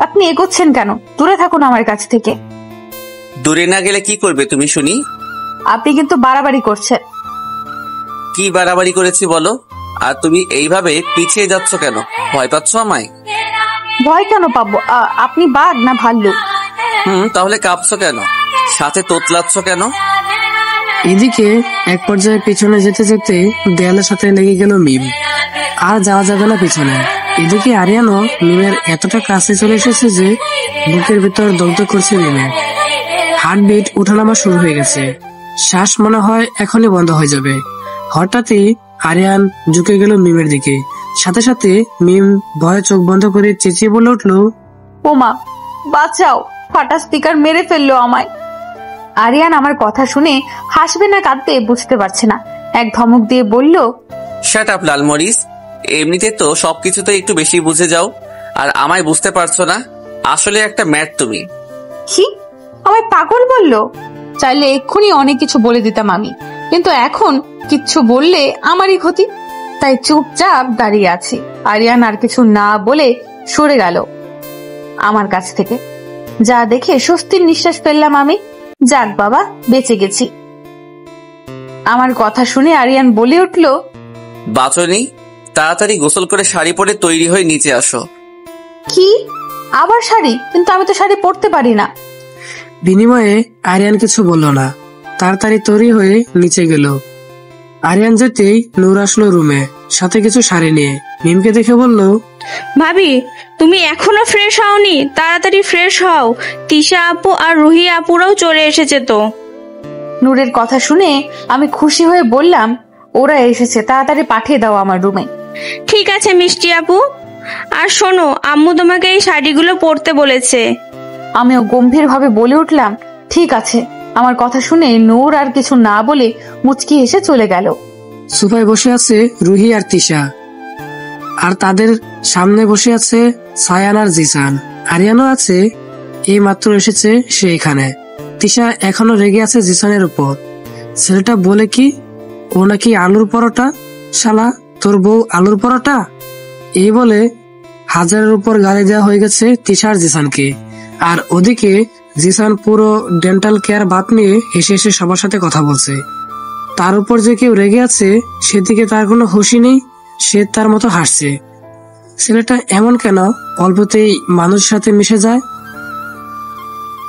আপনি এগোচ্ছেন কেন? দূরে থাকুন আমার কাছ থেকে। দূরে না গেলে কি করবে তুমি শুনি? আপনি কিন্তু বাড়াবাড়ি করছেন। কি বাড়াবাড়ি করেছি বলো? আর তুমি এইভাবে পিছিয়ে যাচ্ছ কেন? ভয় পাচ্ছ আমায়? ভয় কেন পাবো? আপনি বাঘ না ভাল্লুক? তাহলে কাঁপছো কেন? সাথে তোতলাচ্ছ কেন? এদিকে এক পর্যায়ে পিছনে যেতে যেতে দেয়ালের সাথে লেগে গেল মিম। আর যাওয়া যাবে না পিছনে। এদিকে আরিয়ানও মিমের এতটা কাছে চলে এসেছে যে বুকের ভিতর দগ্ধ করছে মিমের। হার্টবিট ওঠানামা শুরু হয়ে গেছে। শ্বাস মনে হয় এখনই বন্ধ হয়ে যাবে। হঠাৎই আরিয়ান ঝুঁকে গেল মিমের দিকে। সাথে সাথে মিম ভয়ে চোখ বন্ধ করে চেঁচিয়ে বলে উঠল, ওমা বাঁচাও, ফাটা স্পিকার মেরে ফেললো আমায়। আরিয়ান আমার কথা শুনে হাসবে না কাঁদবে বুঝতে পারছে না। এক ধমক দিয়ে বলল, শাট আপ লালমরিচ, এমনিতে তো সবকিছুতে একটু বেশি বুঝে যাও, আর আমায় বুঝতে পারছো না। আসলে একটা ম্যাট তুমি। কি? আমায় পাগল বললো? চাইলে এক্ষুনি অনেক কিছু বলে দিতাম আমি, কিন্তু এখন কিচ্ছু বললে আমারই ক্ষতি। তাই চুপচাপ দাঁড়িয়ে আছি। আরিয়ান আর কিছু না বলে সরে গেল আমার কাছ থেকে। যা দেখে স্বস্তির নিঃশ্বাস ফেললাম আমি। যাক বাবা, বেঁচে গেছি। আমার কথা শুনে আরিয়ান বলে উঠল, বাঁচনি? তাড়াতাড়ি গোসল করে শাড়ি পরে তৈরি হয়ে নিচে আসো। কি? আবার শাড়ি? কিন্তু আমি তো শাড়ি পরতে পারি না। বিনিময়ে আরিয়ান কিছু বলল না, তাড়াতাড়ি তৈরি হয়ে নিচে গেল। আরিয়ান যেতেই নূর আসলো রুমে, সাথে কিছু শাড়ি নিয়ে। মিমকে দেখে বলল, ভাবি তুমি এখনো ফ্রেশ হওনি, তাড়াতাড়ি ফ্রেশ হও, তিশা আপু আর রুহি আপুরাও চলে এসেছে তো। নূরের কথা শুনে আমি খুশি হয়ে বললাম, ওরা এসেছে, তাড়াতাড়ি পাঠিয়ে দাও আমার রুমে। ঠিক আছে মিষ্টি আপু, আর শোনো আম্মু তোমাকে এই শাড়িগুলো পরতে বলেছে। আমিও গম্ভীর ভাবে বলে উঠলাম, ঠিক আছে। আমার কথা শুনে নূর আর কিছু না বলে মুচকি এসে চলে গেল। সোফায় বসে আছে রুহি আর তিশা, আর তাদের সামনে বসে আছে সায়ান আর জিসান। আরিয়ানও আছে, এই মাত্র এসেছে সে এখানে। তিশা এখনো রেগে আছে জিসানের উপর। ছেলেটা বলে কি ও নাকি আলুর পরোটা, শালা তোর বউ আলুর পরোটা, এই বলে হাজারের উপর গালি দেওয়া হয়ে গেছে তিশা আর জিসানকে। আর ওদিকে জিসান পুরো ডেন্টাল কেয়ার বাদ নিয়ে হেসে হেসে সবার সাথে কথা বলছে। তার উপর যে কেউ রেগে আছে সেদিকে তার কোনো হুঁশই নেই, সে তার মতো হাসছে। ছেলেটা এমন কেন? অল্পতেই মানুষের সাথে মিশে যায়,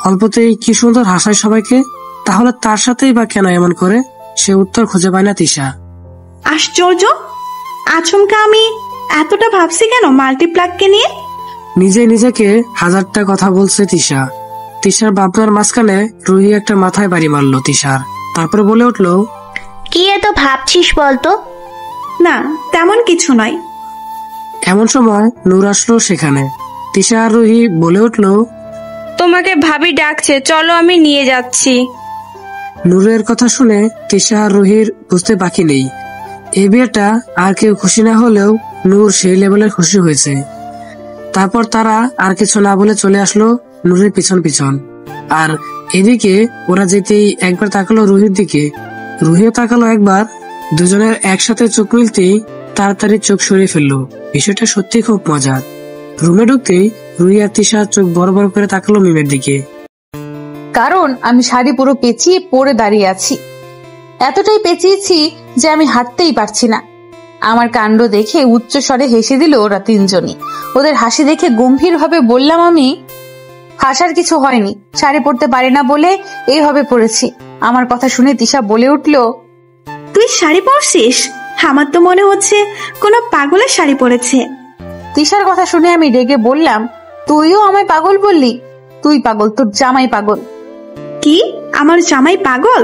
অল্পতেই কি সুন্দর হাসায় সবাইকে। তাহলে তার সাথেই বা কেন এমন করে? সে উত্তর খুঁজে পায় না তিশা। আশ্চর্য, আচমকা আমি এতটা ভাবছি কেন মাল্টিপ্লাগকে নিয়ে। নিজে নিজেকে হাজারটা কথা বলছে তিশা। তিশার ভাবনার মাঝখানে রুহি একটা মাথায় বাড়ি মারলো তিশার, তারপরে বলে উঠলো, কি এত ভাবছিস বলতো? না তেমন কিছু নয়। এমন সময় নূর আসলো সেখানে। তিশা আর রুহি বলে উঠলো, তোমাকে ভাবি ডাকছে, চলো আমি নিয়ে যাচ্ছি। নূরের কথা শুনে তিশা আর রুহির বুঝতে বাকি নেই, এই বিয়েটা আর কেউ খুশি না হলেও নূর সেই লেভেলের খুশি হয়েছে। তারপর তারা আর কিছু না বলে চলে আসলো নূরের পিছন পিছন। আর এদিকে ওরা যেতেই একবার তাকালো রুহির দিকে, রুহিও তাকালো একবার। দুজনের একসাথে চোখ মিলতেই তাড়াতাড়ি চোখ সরিয়ে ফেললো। বিষয়টা সত্যি খুব মজার। রুমে ঢুকতেই রুহি আর তিশা চোখ বড় বড় করে তাকালো মিমের দিকে, কারণ আমি শাড়ি পুরো পেঁচিয়ে পরে দাঁড়িয়ে আছি। এতটাই পেঁচিয়েছি যে আমি হাঁটতেই পারছি না। আমার কাণ্ড দেখে উচ্চ স্বরে হেসে দিল ওরা তিনজনই। ওদের হাসি দেখে গম্ভীর ভাবে বললাম, আমি হাসার কিছু হয়নি, শাড়ি পরতে পারি না বলে এইভাবে পরেছি। আমার কথা শুনে তিশা বলে উঠলো, তুই শাড়ি পরছিস? আমার তো মনে হচ্ছে কোনো পাগলের শাড়ি পরেছে। তিশার কথা শুনে আমি রেগে বললাম, তুইও আমায় পাগল বললি? তুই পাগল, তোর জামাই পাগল। কি? আমার জামাই পাগল?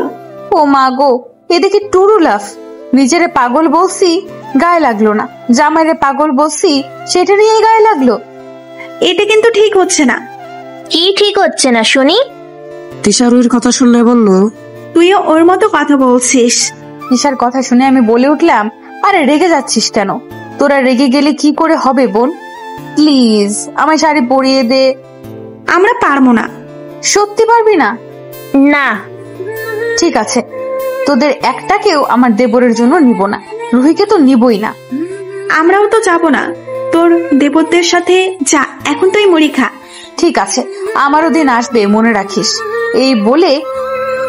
ও মা গো, এদিকে টুরু লাফ। নিজেরে পাগল বলছি, গায়ে লাগলো না। জামাইরে পাগল বলছি, সেটা নিয়ে গায়ে লাগলো। এটা কিন্তু ঠিক হচ্ছে না। কি ঠিক হচ্ছে না শুনি? তিশা রুহির কথা শুনে বলল, তুইও ওর মতো কথা বলছিস। তিশার কথা শুনে আমি বলে উঠলাম, আরে রেগে যাচ্ছিস কেন? তোরা রেগে গেলে কি করে হবে বোন? প্লিজ আমায় শাড়ি পরিয়ে দে। আমরা পারবো না। সত্যি পারবি না? না। ঠিক আছে, তোদের একটাকেও আমার দেবরের জন্য নিব না। রুহিকে তো নিবই না। আমরাও তো যাব না তোর দেবরদের সাথে। যা, এখন তুই মুড়ি খা। ঠিক আছে, আমারও দিন আসবে, মনে রাখিস। এই বলে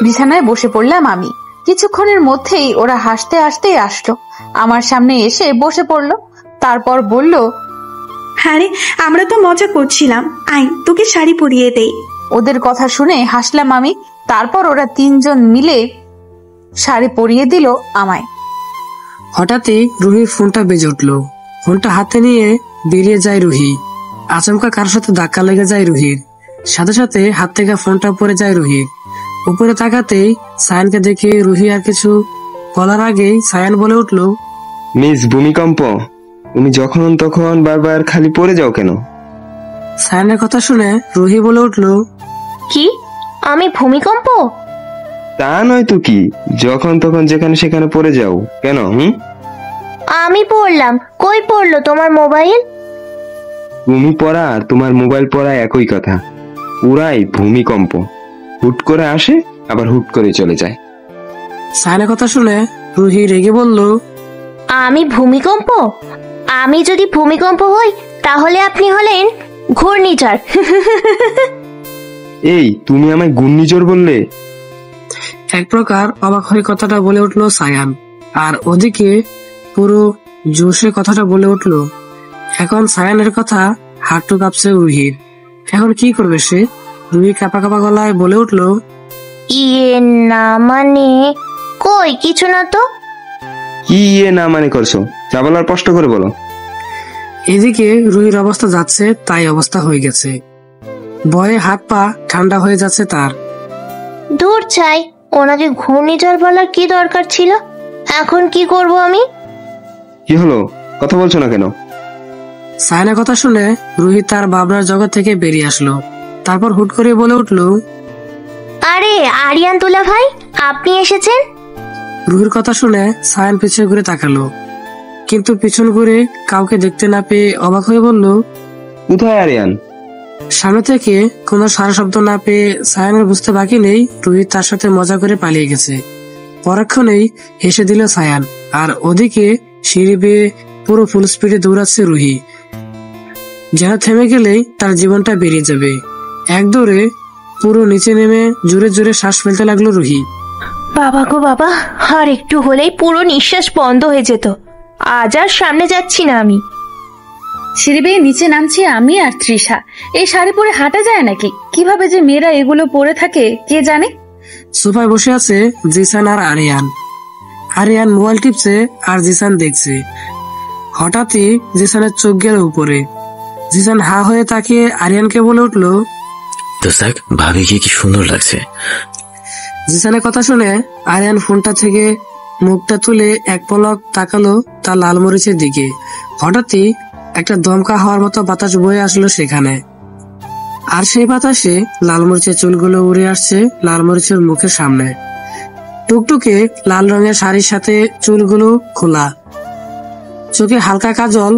বিছানায় বসে পড়লাম আমি। কিছুক্ষণের মধ্যেই ওরা হাসতে হাসতে আসলো, আমার সামনে এসে বসে পড়লো। তারপর বলল, আরে আমরা তো মজা করছিলাম, আয় তোকে শাড়ি পরিয়ে দেই। ওদের কথা শুনে হাসলাম আমি। তারপর ওরা তিনজন মিলে শাড়ি পরিয়ে দিল আমায়। হঠাৎই রুহির ফোনটা বেজে উঠলো। ফোনটা হাতে নিয়ে বেরিয়ে যায় রুহি। আচমকা কারোর সাথে ধাক্কা লেগে যায় রুহির, সাথে সাথে হাত থেকে ফোনটা পড়ে যায় রুহির। উপরে তাকাতেই সায়ানকে দেখে রুহি আর কিছু বলার আগেই সায়ান বলে উঠলো, মিস ভূমিকম্প, তুমি যখন তখন বারবার খালি পড়ে যাও কেন? সায়ানের কথা শুনে রুহি বলে উঠলো, কি? আমি ভূমিকম্প? তা নয় তো কি, যখন তখন যেখানে সেখানে পড়ে যাও কেন? আমি পড়লাম? কই পড়লো তোমার মোবাইল? তুমি পড়া আর তোমার মোবাইল পড়া একই কথা। পুরাই ভূমিকম্প, হুট করে আসে আবার হুট করে চলে যায়। সায়ানের কথা শুনে রুহি রেগে বলল, আমি ভূমিকম্প? আমি যদি ভূমিকম্প হই তাহলে আপনি হলেন ঘূর্ণিঝড়। এই তুমি আমায় ঘূর্ণিঝড় বললে? এক প্রকার অবাক হয়ে কথাটা বলে উঠলো সায়ান। আর ওদিকে পুরো জোশে কথাটা বলে উঠলো। এখন সায়ানের কথা হাঁটু কাঁপছে রুহির। এখন কি করবে সে? রুহি কাঁপা কাঁপা গলায় বলে উঠলো, ইয়ে না মানে কই কিছু না তো। কি ইয়ে না মানে করছো? যা বলার স্পষ্ট করে বলো। এদিকে রুহির অবস্থা যাচ্ছে তাই অবস্থা হয়ে গেছে। ভয়ে হাত পা ঠান্ডা হয়ে যাচ্ছে তার। দূর চাই, ওনাকে ঘূর্ণিঝড় বলার কি দরকার ছিল? এখন কি করব আমি? কি হলো, কথা বলছো না কেন? সায়নের কথা শুনে রুহি তার ভাবনার জগৎ থেকে বেরিয়ে আসলো। তারপর হুট করে বলে উঠলো, আরে আরিয়ান তুলা ভাই, আপনি এসেছেন? রুহির কথা শুনে সায়ন পিছনে ঘুরে তাকালো, কিন্তু পিছন ঘুরে কাউকে দেখতে না পেয়ে অবাক হয়ে বলল, কোথায় আরিয়ান? সামনে থেকে কোনো সারা শব্দ না পেয়ে সায়নের বুঝতে বাকি নেই রুহি তার সাথে মজা করে পালিয়ে গেছে। পরক্ষণেই হেসে দিল সায়ান। আর ওদিকে সিঁড়ি বেয়ে পুরো ফুল স্পিডে দৌড়াচ্ছে রুহি, যেন থেমে গেলেই তার জীবনটা বেরিয়ে যাবে। এক দৌড়ে পুরো নিচে নেমে জোরে জোরে শ্বাস ফেলতে লাগলো রুহি। বাবা গো বাবা, আর একটু হলেই পুরো নিঃশ্বাস বন্ধ হয়ে যেত। আজ আর সামনে যাচ্ছি না আমি। সিঁড়ি বেয়ে নিচে নামছি আমি আর তৃষা। এই শাড়ি পরে হাঁটা যায় নাকি? কিভাবে যে মেয়েরা এগুলো পরে থাকে কে জানে। সোফায় বসে আছে জিসান আর আরিয়ান। আরিয়ান মোবাইল টিপছে আর জিসান দেখছে। হঠাৎই জিসানের চোখ গেল উপরে। জিসান হা হয়ে তাকিয়ে আরিয়ানকে বলে উঠলো, দোস্ত ভাবিকে কি সুন্দর লাগছে। জিসানের কথা শুনে আরিয়ান ফোনটা থেকে মুখটা তুলে এক পলক তাকালো তার লাল মরিচের দিকে। হঠাৎই একটা দমকা হওয়ার মতো বাতাস বয়ে আসলো সেখানে, আর সেই বাতাসে লাল মরিচের চুলগুলো উড়ে আসছে লাল মরিচের মুখের সামনে। টুকটুকে লাল রঙের শাড়ির সাথে চুলগুলো খোলা, চোখে হালকা কাজল,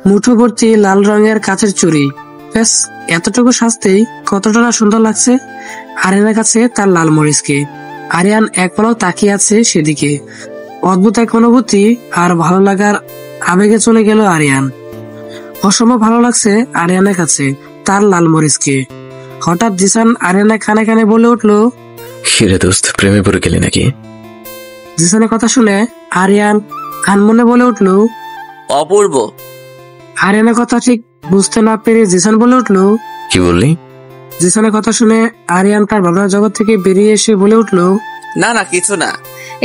মুঠো ভর্তি লাল রঙের কাচের চুড়ি। ব্যাস এতটুকু সাজতেই কতটা না সুন্দর লাগছে আরিয়ানের কাছে তার লাল মরিচকে। আরিয়ান এক পলক তাকিয়ে আছে সেদিকে। অদ্ভুত এক অনুভূতি আর ভালো লাগার আবেগে চলে গেল আরিয়ান। অসম্ভব ভালো লাগছে আরিয়ানের কাছে তার লাল মরিচকে। হঠাৎ জিসান আরিয়ানের কানে কানে বলে উঠলো, হিরে দোস্ত প্রেমে পড়ে গেলি নাকি? জিসানের কথা শুনে আরিয়ান আনমনে বলে উঠলো, অপূর্ব। আরিয়ানের কথা ঠিক বুঝতে না পেরে জিসান বলে উঠলো, কি বললি? জিসানের কথা শুনে আরিয়ান তার ভাবনার জগৎ থেকে বেরিয়ে এসে বলে উঠলো, না না কিছু না।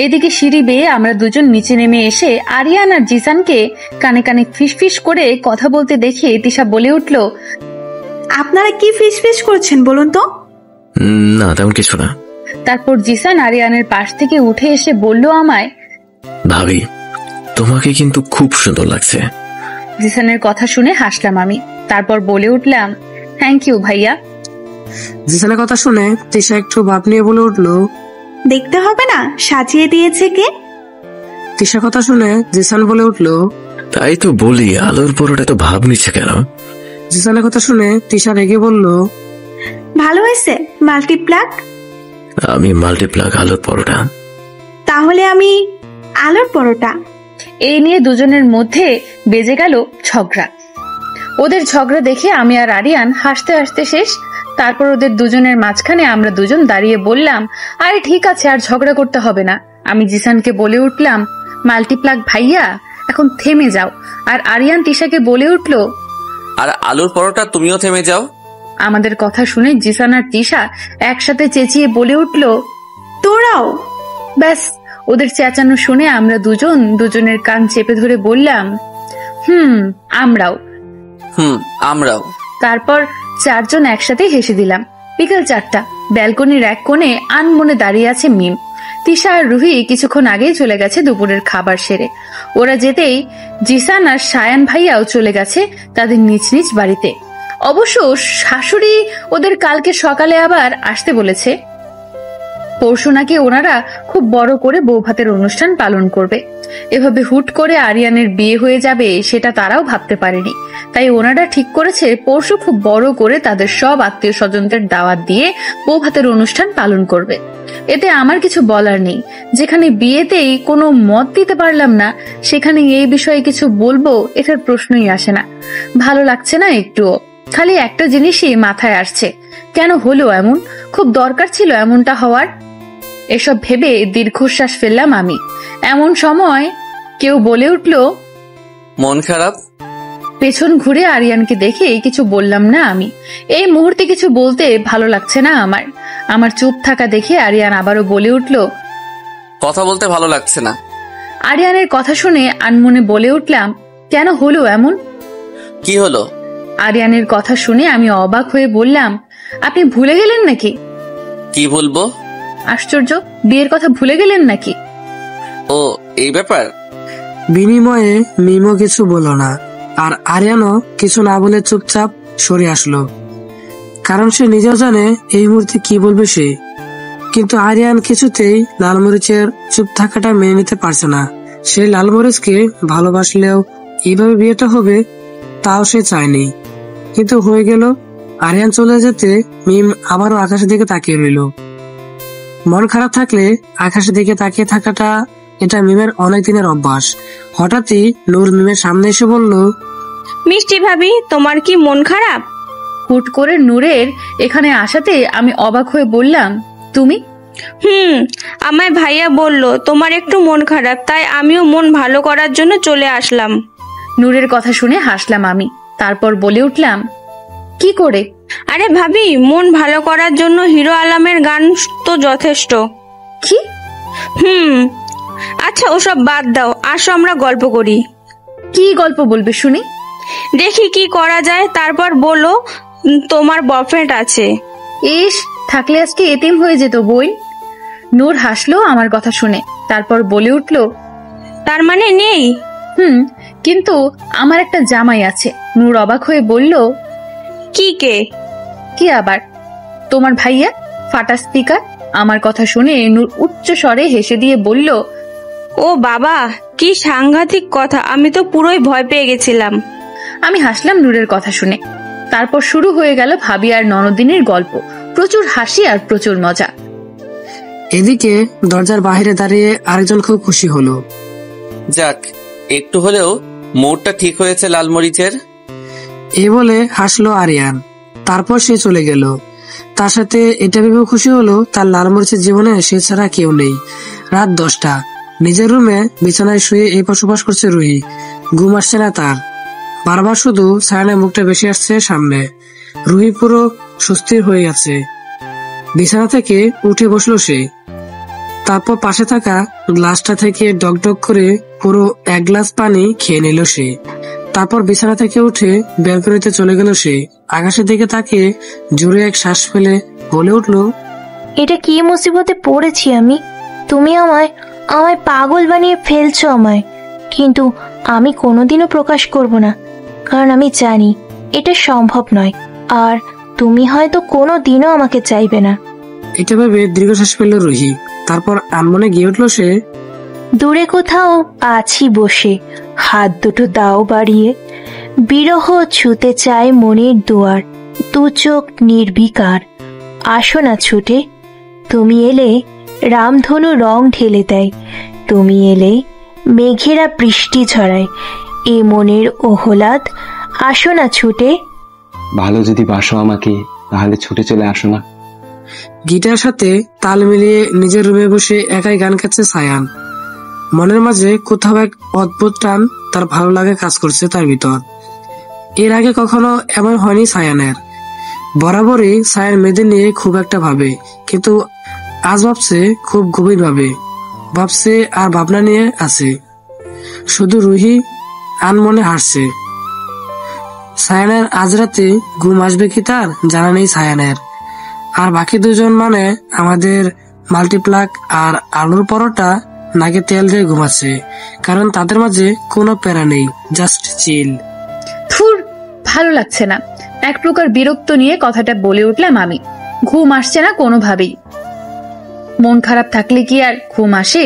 এইদিকে সিঁড়ি বেয়ে আমরা দুজন নিচে নেমে এসে আরিয়ান আর জিসানকে কানে কানে ফিসফিস করে কথা বলতে দেখে তিশা বলে উঠলো, আপনারা কি ফিস করছেন বলুন তো? না তেমন কিছু না। তারপর জিসান আরিয়ানের পাশ থেকে উঠে এসে বলল আমায়, ভাবি তোমাকে কিন্তু খুব সুন্দর লাগছে। জিসানের কথা শুনে হাসলাম আমি। তারপর বলে উঠলাম, থ্যাংক ইউ ভাইয়া। জিসানের কথা শুনে তিশা একটু ভাব নিয়ে বলে উঠলো, দেখতে হবে না সাজিয়ে দিয়েছে কে? তিশার কথা শুনে জিসান বলে উঠলো, তাই তো বলি আলোর পরোটা তো ভাব নিচ্ছে কেন? জিসানের কথা শুনে তিশা রেগে বলল, ভালো হয়েছে মাল্টিপ্লাক? আমি মাল্টিপ্লাক আলোর পরোটা। তাহলে আমি আলোর পরোটা। এই নিয়ে দুজনের মধ্যে বেজে গেল ঝগড়া। ওদের ঝগড়া দেখে আমি আর আরিয়ান হাসতে হাসতে শেষ। তারপর ওদের দুজনের মাঝখানে আমরা দুজন দাঁড়িয়ে বললাম, আরে ঠিক আছে আর ঝগড়া করতে হবে না। আমি জিসানকে বলে উঠলাম, মাল্টিপ্লাক ভাইয়া এখন থেমে যাও। আর আরিয়ান তিশাকে বলে উঠলো, আর আলুর পরোটা তুমিও থেমে যাও। আমাদের কথা শুনে জিসান আর তিশা একসাথে চেঁচিয়ে বলে উঠলো, তোরাও। ব্যাস ওদের চেঁচানো শুনে আমরা দুজন দুজনের কান চেপে ধরে বললাম, আমরাও। আমরাও। তারপর চারজন একসাথে হেসে দিলাম। বিকেল 4টা, ব্যালকনির এক কোণে আনমনে দাঁড়িয়ে আছে মিম। তিশা আর রুহি কিছুক্ষণ আগেই চলে গেছে দুপুরের খাবার সেরে। ওরা যেতেই জিসান আর সায়ান ভাইয়াও চলে গেছে তাদের নিজ নিজ বাড়িতে। অবশ্য শাশুড়ি ওদের কালকে সকালে আবার আসতে বলেছে। পরশু নাকি ওনারা খুব বড় করে বৌভাতের অনুষ্ঠান পালন করবে। এভাবে হুট করে আরিয়ানের বিয়ে হয়ে যাবে সেটা তারাও ভাবতে পারেনি। তাই ওনারা ঠিক করেছে পরশু খুব বড় করে তাদের সব আত্মীয় স্বজনদের দাওয়াত দিয়ে বৌভাতের অনুষ্ঠান পালন করবে। এতে আমার কিছু বলার নেই। যেখানে বিয়েতেই কোনো মত দিতে পারলাম না, সেখানে এই বিষয়ে কিছু বলবো এটার প্রশ্নই আসে না। ভালো লাগছে না একটুও। খালি একটা জিনিসই মাথায় আসছে, কেন হলো এমন? খুব দরকার ছিল এমনটা হওয়ার? এসব ভেবে দীর্ঘশ্বাস ফেললাম আমি। এমন সময় কেউ বলে উঠলো, মন খারাপ? পেছন ঘুরে আরিয়ানকে দেখে কিছু বললাম না আমি। এই মুহূর্তে কিছু বলতে ভালো লাগছে না আমার। আমার চুপ থাকা দেখে আরিয়ান আবারও বলে উঠল, কথা বলতে ভালো লাগছে না। আরিয়ানের কথা শুনে আনমনে বলে উঠলাম, কেন হলো এমন? কি হলো? আরিয়ানের কথা শুনে আমি অবাক হয়ে বললাম, আপনি ভুলে গেলেন নাকি? কি বলবো? আশ্চর্য, বিয়ের কথা ভুলে গেলেন নাকি? ও এই ব্যাপার। বিনিময়ে মিমো কিছু বলল না, আর আরিয়ানও কিছু না বলে চুপচাপ সরে আসলো, কারণ সে নিজেও জানে এই মুহূর্তে কি বলবে সে। কিন্তু আরিয়ান কিছুতেই লালমরিচের চুপ থাকাটা মেনে নিতে পারছে না। সে লালমরিচকে ভালোবাসলেও এইভাবে বিয়েটা হবে তাও সে চায়নি, কিন্তু হয়ে গেল। আরিয়ান চলে যেতে মিম আবারও আকাশের দিকে তাকিয়ে রইল। মন খারাপ থাকলে আকাশের দিকে তাকিয়ে থাকাটা এটা মিমের অনেক দিনের অভ্যাস। হঠাৎই নূর মিমের সামনে এসে বলল, মিষ্টি ভাবি, তোমার কি মন খারাপ? হুট করে নূরের এখানে আসাতে আমি অবাক হয়ে বললাম, তুমি? আমায় ভাইয়া বলল তোমার একটু মন খারাপ, তাই আমিও মন ভালো করার জন্য চলে আসলাম। নূরের কথা শুনে হাসলাম আমি, তারপর বলে উঠলাম, কি করে? আরে ভাবি, মন ভালো করার জন্য হিরো আলমের গান তো যথেষ্ট। কি? আচ্ছা ওসব বাদ দাও, আসো আমরা গল্প করি। কি গল্প বলবে শুনি? দেখি কি করা যায়, তারপর বলো তোমার বয়ফ্রেন্ড আছে। ইস, থাকলে আজকে এতিম হয়ে যেত বই। নূর হাসলো আমার কথা শুনে, তারপর বলে উঠল, তার মানে নেই? কিন্তু আমার একটা জামাই আছে। নূর অবাক হয়ে বলল, কি? কে? কি আবার? তোমার ভাইয়া, ফাটা স্পিকার। আমার কথা শুনে নূর উচ্চ স্বরে হেসে দিয়ে বলল, ও বাবা, কি সাংঘাতিক কথা, আমি তো পুরোই ভয় পেয়ে গেছিলাম। আমি হাসলাম নূরের কথা শুনে। তারপর শুরু হয়ে গেল ভাবি আর ননদিনীর গল্প। প্রচুর হাসি আর প্রচুর মজা। এদিকে দরজার বাইরে দাঁড়িয়ে আরেকজন খুব খুশি হলো। যাক, একটু হলেও মোড়টা ঠিক হয়েছে লালমরিচের। এই বলে হাসলো আরিয়ান। তারপর সে চলে গেল। তার সাথে এটা ভেবে খুশি হলো তার লালমরিচের জীবনে সে ছাড়া কেউ নেই। রাত 10টা। নিজের রুমে বিছানায় শুয়ে এই বসবাস করছে রুহি। ঘুম আসছে না তার, বারবার শুধু সায়ানের মুখটা বেশি আসছে সামনে। রুহি পুরো সুস্থির হয়ে গেছে। বিছানা থেকে উঠে বসলো সে। তারপর পাশে থাকা গ্লাসটা থেকে ডক করে পুরো 1 গ্লাস পানি খেয়ে নিল সে। তারপর বিছানা থেকে উঠে ব্যালকনিতে চলে গেল সে। আকাশের দিকে তাকিয়ে জোরে এক শ্বাস ফেলে বলে উঠল, এটা কি মুসিবতে পড়েছি আমি। তুমি আমায় পাগল বানিয়ে ফেলছো আমায়, কিন্তু আমি কোনোদিনও প্রকাশ করব না, কারণ আমি জানি এটা সম্ভব নয়, আর তুমি হয়তো কোনোদিনও আমাকে চাইবে না। এটা ভেবে দীর্ঘশ্বাস ফেলল রুহি। তারপর আনমনে গিয়ে উঠল সে, দূরে কোথাও আছি বসে, হাত দুটো দাও বাড়িয়ে, বিরহ ছুতে চায় মনের দুয়ার, দু চোখ নির্বিকার, আসো না ছুটে, তুমি এলে রামধনু রং ঢেলে দেয়, তুমি এলে মেঘেরা বৃষ্টি ঝরায়, এ মনের ওহলাদ, আসো না ছুটে। ভালো যদি বাসো আমাকে, তাহলে ছুটে চলে আসো না। গিটার সাথে তাল মিলিয়ে নিজের রুমে বসে একাই গান গাচ্ছে সায়ান। মনের মাঝে কোথাও এক অদ্ভুত টান, তার ভালো লাগে কাজ করছে তার ভিতর। এর আগে কখনো এমন হয়নি সায়ানের। বরাবরই সায়ান মেয়েদের নিয়ে খুব একটা ভাবে, কিন্তু আজ ভাবছে খুব গভীর ভাবে, ভাবছে আর ভাবনা নিয়ে আছে। শুধু রুহি আনমনে হাসছে। সায়ানের আজ রাতে ঘুম আসবে কি তার জানা নেই সায়ানের। আর বাকি দুজন মানে আমাদের মাল্টিপ্লাক আর আলুর পরোটা নাকে তেল দিয়ে ঘুমাচ্ছে, কারণ তাদের মাঝে কোনো প্যারা নেই, জাস্ট চিল। থুর, ভালো লাগছে না। এক প্রকার বিরক্ত নিয়ে কথাটা বলে উঠলাম আমি। ঘুম আসছে না কোনোভাবেই। মন খারাপ থাকলে কি আর ঘুম আসে?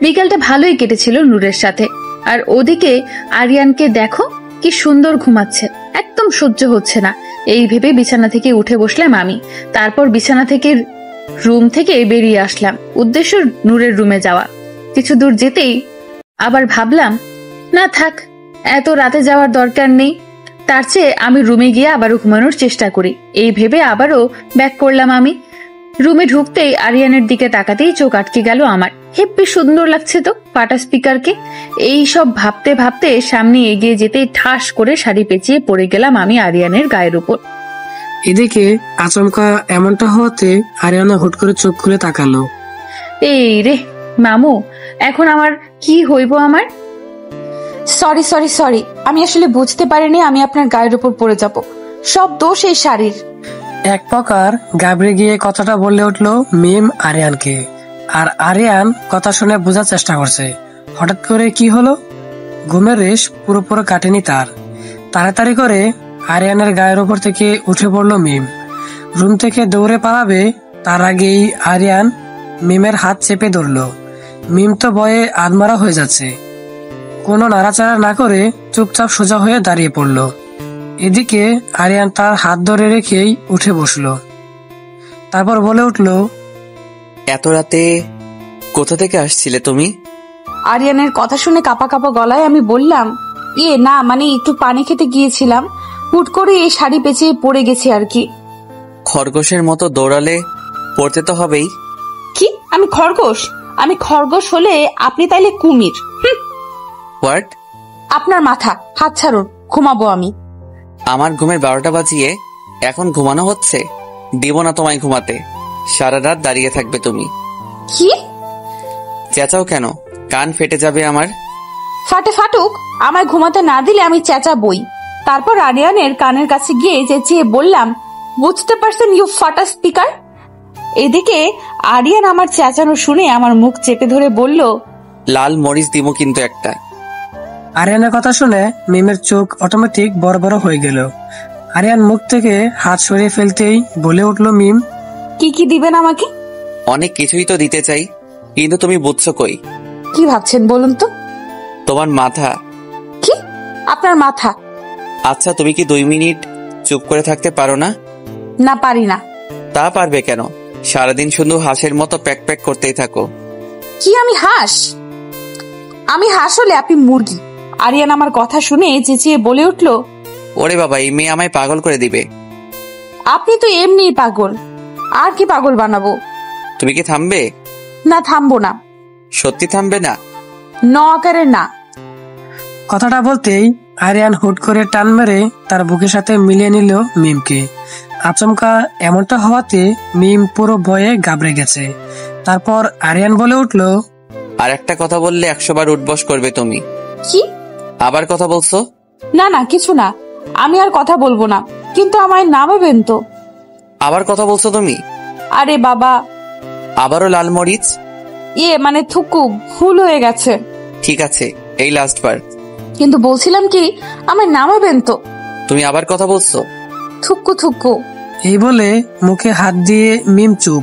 বিকেলটা ভালোই কেটেছিল নূরের সাথে। আর ওদিকে আরিয়ানকে দেখো কি সুন্দর ঘুমাচ্ছে, একদম সহ্য হচ্ছে না। এই ভেবে বিছানা থেকে উঠে বসলাম আমি। তারপর বিছানা থেকে রুম থেকে বেরিয়ে আসলাম, উদ্দেশ্য নূরের রুমে যাওয়া। কিছু দূর যেতেই আবার ভাবলাম, না থাক, এত রাতে যাওয়ার দরকার নেই, তার চেয়ে আমি রুমে গিয়ে আবারও ঘুমানোর চেষ্টা করি। এই ভেবে আবারও ব্যাক করলাম আমি। রুমে ঢুকতেই আরিয়ানের দিকে তাকাতেই চোখ আটকে গেল আমার। হেব্বি সুন্দর লাগছে তো। ফাটা স্পিকারকে। এই সব ভাবতে ভাবতে সামনে এগিয়ে যেতেই ঠাস করে শাড়ি পেঁচিয়ে পড়ে গেলাম আমি আরিয়ানের গায়ের উপর। এদিকে আচমকা এমনটা হওয়াতে আরিয়ানা হুট করে চোখ খুলে তাকালো। এই রে মামু, এখন আমার কি হইব? আমার সরি সরি সরি, আমি আসলে বুঝতে পারিনি আমি আপনার গায়ের উপর পড়ে যাব। সব দোষ এই শাড়ির। এক প্রকার গাবড়ে গিয়ে কথাটা বললে উঠলো মিম আরিয়ানকে। আর আরিয়ান কথা শুনে বোঝার চেষ্টা করছে হঠাৎ করে কি হলো। ঘুমের রেশ পুরোপুরি কাটেনি তার। তাড়াতাড়ি করে আরিয়ানের গায়ের উপর থেকে উঠে পড়লো মিম। রুম থেকে দৌড়ে পালাবে তার আগেই আরিয়ান মিমের হাত চেপে ধরলো। মিম তো ভয়ে আধমারা হয়ে যাচ্ছে। কোনো নাড়াচাড়া না করে চুপচাপ সোজা হয়ে দাঁড়িয়ে পড়লো। এদিকে আরিয়ান তার হাত ধরে রেখেই উঠে বসলো। তারপর বলে উঠলো, এত রাতে কোথা থেকে আসছিলে তুমি? আরিয়ানের কথা শুনে কাঁপা কাঁপা গলায় আমি বললাম, না মানে একটু পানি খেতে গিয়েছিলাম, হুট করে এই শাড়ি পেঁচিয়ে পড়ে গেছি আর কি। খরগোশের মতো দৌড়ালে পড়তে তো হবেই। কি আমি খরগোশ? আমি খরগোশ হলে আপনি তাইলে কুমির। হোয়াট? আপনার মাথা, হাত ছাড়ুন, ঘুমাবো আমি। আমার ঘুমের 12টা বাজিয়ে এখন ঘুমানো হচ্ছে? দিব না তোমায় ঘুমাতে, সারা রাত দাঁড়িয়ে থাকবে তুমি। কি? চেঁচাও কেন? কান ফেটে যাবে আমার। ফাটুক, আমায় ঘুমাতে না দিলে আমি চেঁচাবই। তারপর আরিয়ানের কানের কাছে গিয়ে চেঁচিয়ে বললাম, বুঝতে পারছেন ইউ ফাটা স্পিকার? এদিকে আরিয়ান আমার চেঁচানো শুনে আমার মুখ চেপে ধরে বলল, লাল মরিচ দিব কিন্তু একটা। আরিয়ানের কথা শুনে মিমের চোখ অটোমেটিক বড় বড় হয়ে গেল। আরিয়ান মুখ থেকে হাত সরিয়ে ফেলতেই বলে উঠলো মিম, কি কি দিবেন আমাকে? অনেক কিছুই তো দিতে চাই, কিন্তু তুমি বুঝছো কই? কি ভাবছেন বলুন তো? তোমার মাথা। কি? আপনার মাথা? আচ্ছা তুমি কি 2 মিনিট চুপ করে থাকতে পারো না? না, পারি না। তা পারবে কেন? সারাদিন শুধু হাঁসের মতো প্যাক প্যাক করতেই থাকো। কি আমি হাঁস? আমি হাঁস হলে আপনি মুরগি। আরিয়ান আমার কথা শুনে চেঁচিয়ে বলে উঠলো, ওরে বাবা, এই মেয়ে আমায় পাগল করে দিবে। আপনি তো এমনি পাগল, আর কি পাগল বানাবো? তুমি কি থামবে? না, থামবো না। সত্যি থামবে না? ন আকারে না। কথাটা বলতেই আরিয়ান হুট করে টান মেরে তার বুকের সাথে মিলিয়ে নিল মিমকে। আচমকা এমনটা হওয়াতে মিম পুরো ভয়ে গাবড়ে গেছে। তারপর আরিয়ান বলে উঠলো, আর একটা কথা বললে 100 বার উঠবস করবে তুমি। কি? আবার কথা বলছো? না না, কিছু না, আমি আর কথা বলবো না, কিন্তু আমায় নামাবেন তো। আবার কথা বলছো তুমি? আরে বাবা। আবারও লাল মরিচ? মানে থুকু, ভুল হয়ে গেছে। ঠিক আছে, এই লাস্ট বার। কিন্তু বলছিলাম কি, আমায় নামাবেন তো। তুমি আবার কথা বলছো? থুকু। এই বলে মুখে হাত দিয়ে মিম চুপ।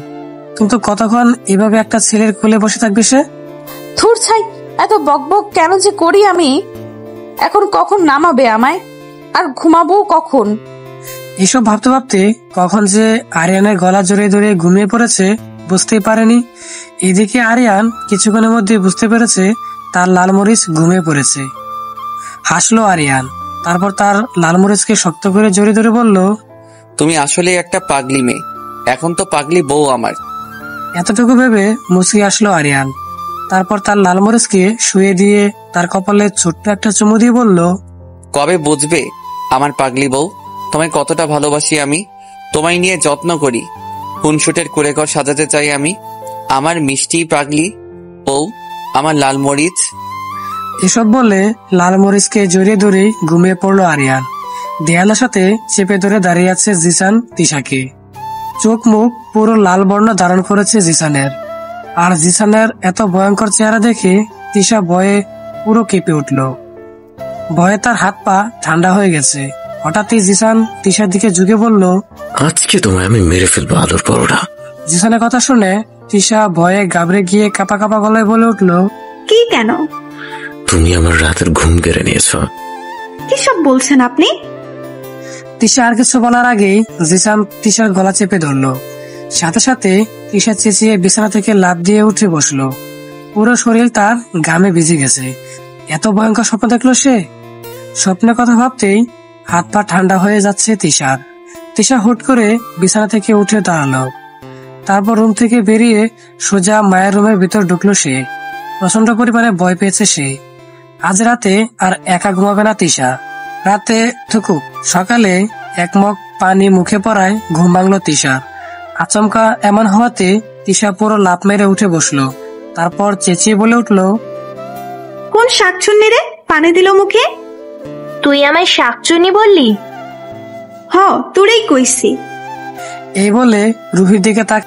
কিন্তু কতক্ষণ এভাবে একটা ছেলের কোলে বসে থাকবে সে? থুর ছাই, এত বকবক কেন যে করি আমি? এখন কখন নামাবে আমায়, আর ঘুমাবো কখন? এসব ভাবতে ভাবতে কখন যে আরিয়ানের গলা জড়িয়ে ধরে ঘুমিয়ে পড়েছে বুঝতেই পারেনি। এদিকে আরিয়ান কিছুক্ষণের মধ্যে বুঝতে পেরেছে তার লালমরিচ ঘুমিয়ে পড়েছে। হাসলো আরিয়ান। তারপর তার লালমরিচকে শক্ত করে জড়িয়ে ধরে বলল, তুমি আসলে একটা পাগলি মেয়ে, এখন তো পাগলি বউ আমার। এতটুকু ভেবে মুচকি আসলো আরিয়ান। তারপর তার লালমরিচকে শুয়ে দিয়ে তার কপালে ছোট্ট একটা চুমু দিয়ে বলল, কবে বুঝবে আমার পাগলি বউ, তোমায় কতটা ভালোবাসি আমি, তোমায় নিয়ে যত্ন করি, খুনসুটের কুড়েঘর সাজাতে চাই আমি। আমার মিষ্টি পাগলি বউ, আমার লাল মরিচ। এসব বলে লালমরিচকে জড়িয়ে ধরে ঘুমিয়ে পড়লো আরিয়ান। দেয়ালের সাথে চেপে ধরে দাঁড়িয়ে আছে জিসান তিশাকে। চোখ মুখ পুরো লাল বর্ণ ধারণ করেছে জিসানের। আর জিসানের এত ভয়ঙ্কর চেহারা দেখে তিশা ভয়ে পুরো কেঁপে উঠল। ভয়ে তার হাত পা ঠান্ডা হয়ে গেছে। হঠাৎই জিসান তিশার দিকে ঝুঁকে বলল, আজকে তোমায় আমি মেরে ফেলবো আলুর পরোটা। জিসানের কথা শুনে তিশা ভয়ে গাবড়ে গিয়ে কাঁপা কাঁপা গলায় বলে উঠল, কি কেন? তুমি আমার রাতের ঘুম কেড়ে নিয়েছ। কি সব বলছেন আপনি? তিশা আর কিছু বলার আগেই জিসান তিশার গলা চেপে ধরলো। সাথে সাথে তিশা চেঁচিয়ে বিছানা থেকে লাফ দিয়ে উঠে বসলো। পুরো শরীর তার ঘামে ভিজে গেছে। এত ভয়ঙ্কর স্বপ্ন দেখলো সে। স্বপ্নের কথা ভাবতেই হাত পা ঠান্ডা হয়ে যাচ্ছে তিশার। তিশা হুট করে বিছানা থেকে উঠে দাঁড়ালো। তারপর রুম থেকে বেরিয়ে সোজা মায়ের রুমের ভিতর ঢুকলো সে। প্রচন্ড পরিমাণে ভয় পেয়েছে সে। আজ রাতে আর একা ঘুমাবে না তিশা। রাতে থুকুক, সকালে এক মগ পানি মুখে পড়ায় ঘুম ভাঙলো তিশার। আচমকা এমন হওয়াতে তিশা পুরো লাফ মেরে উঠে বসলো। তারপর চেঁচিয়ে বলে উঠলো, কোন শাকচুন্নি রে পানি দিল মুখে? তুই আমায় শাকচুনি বললি? হ, তোরেই কইছি। এই বলে রুহির দিকে তাক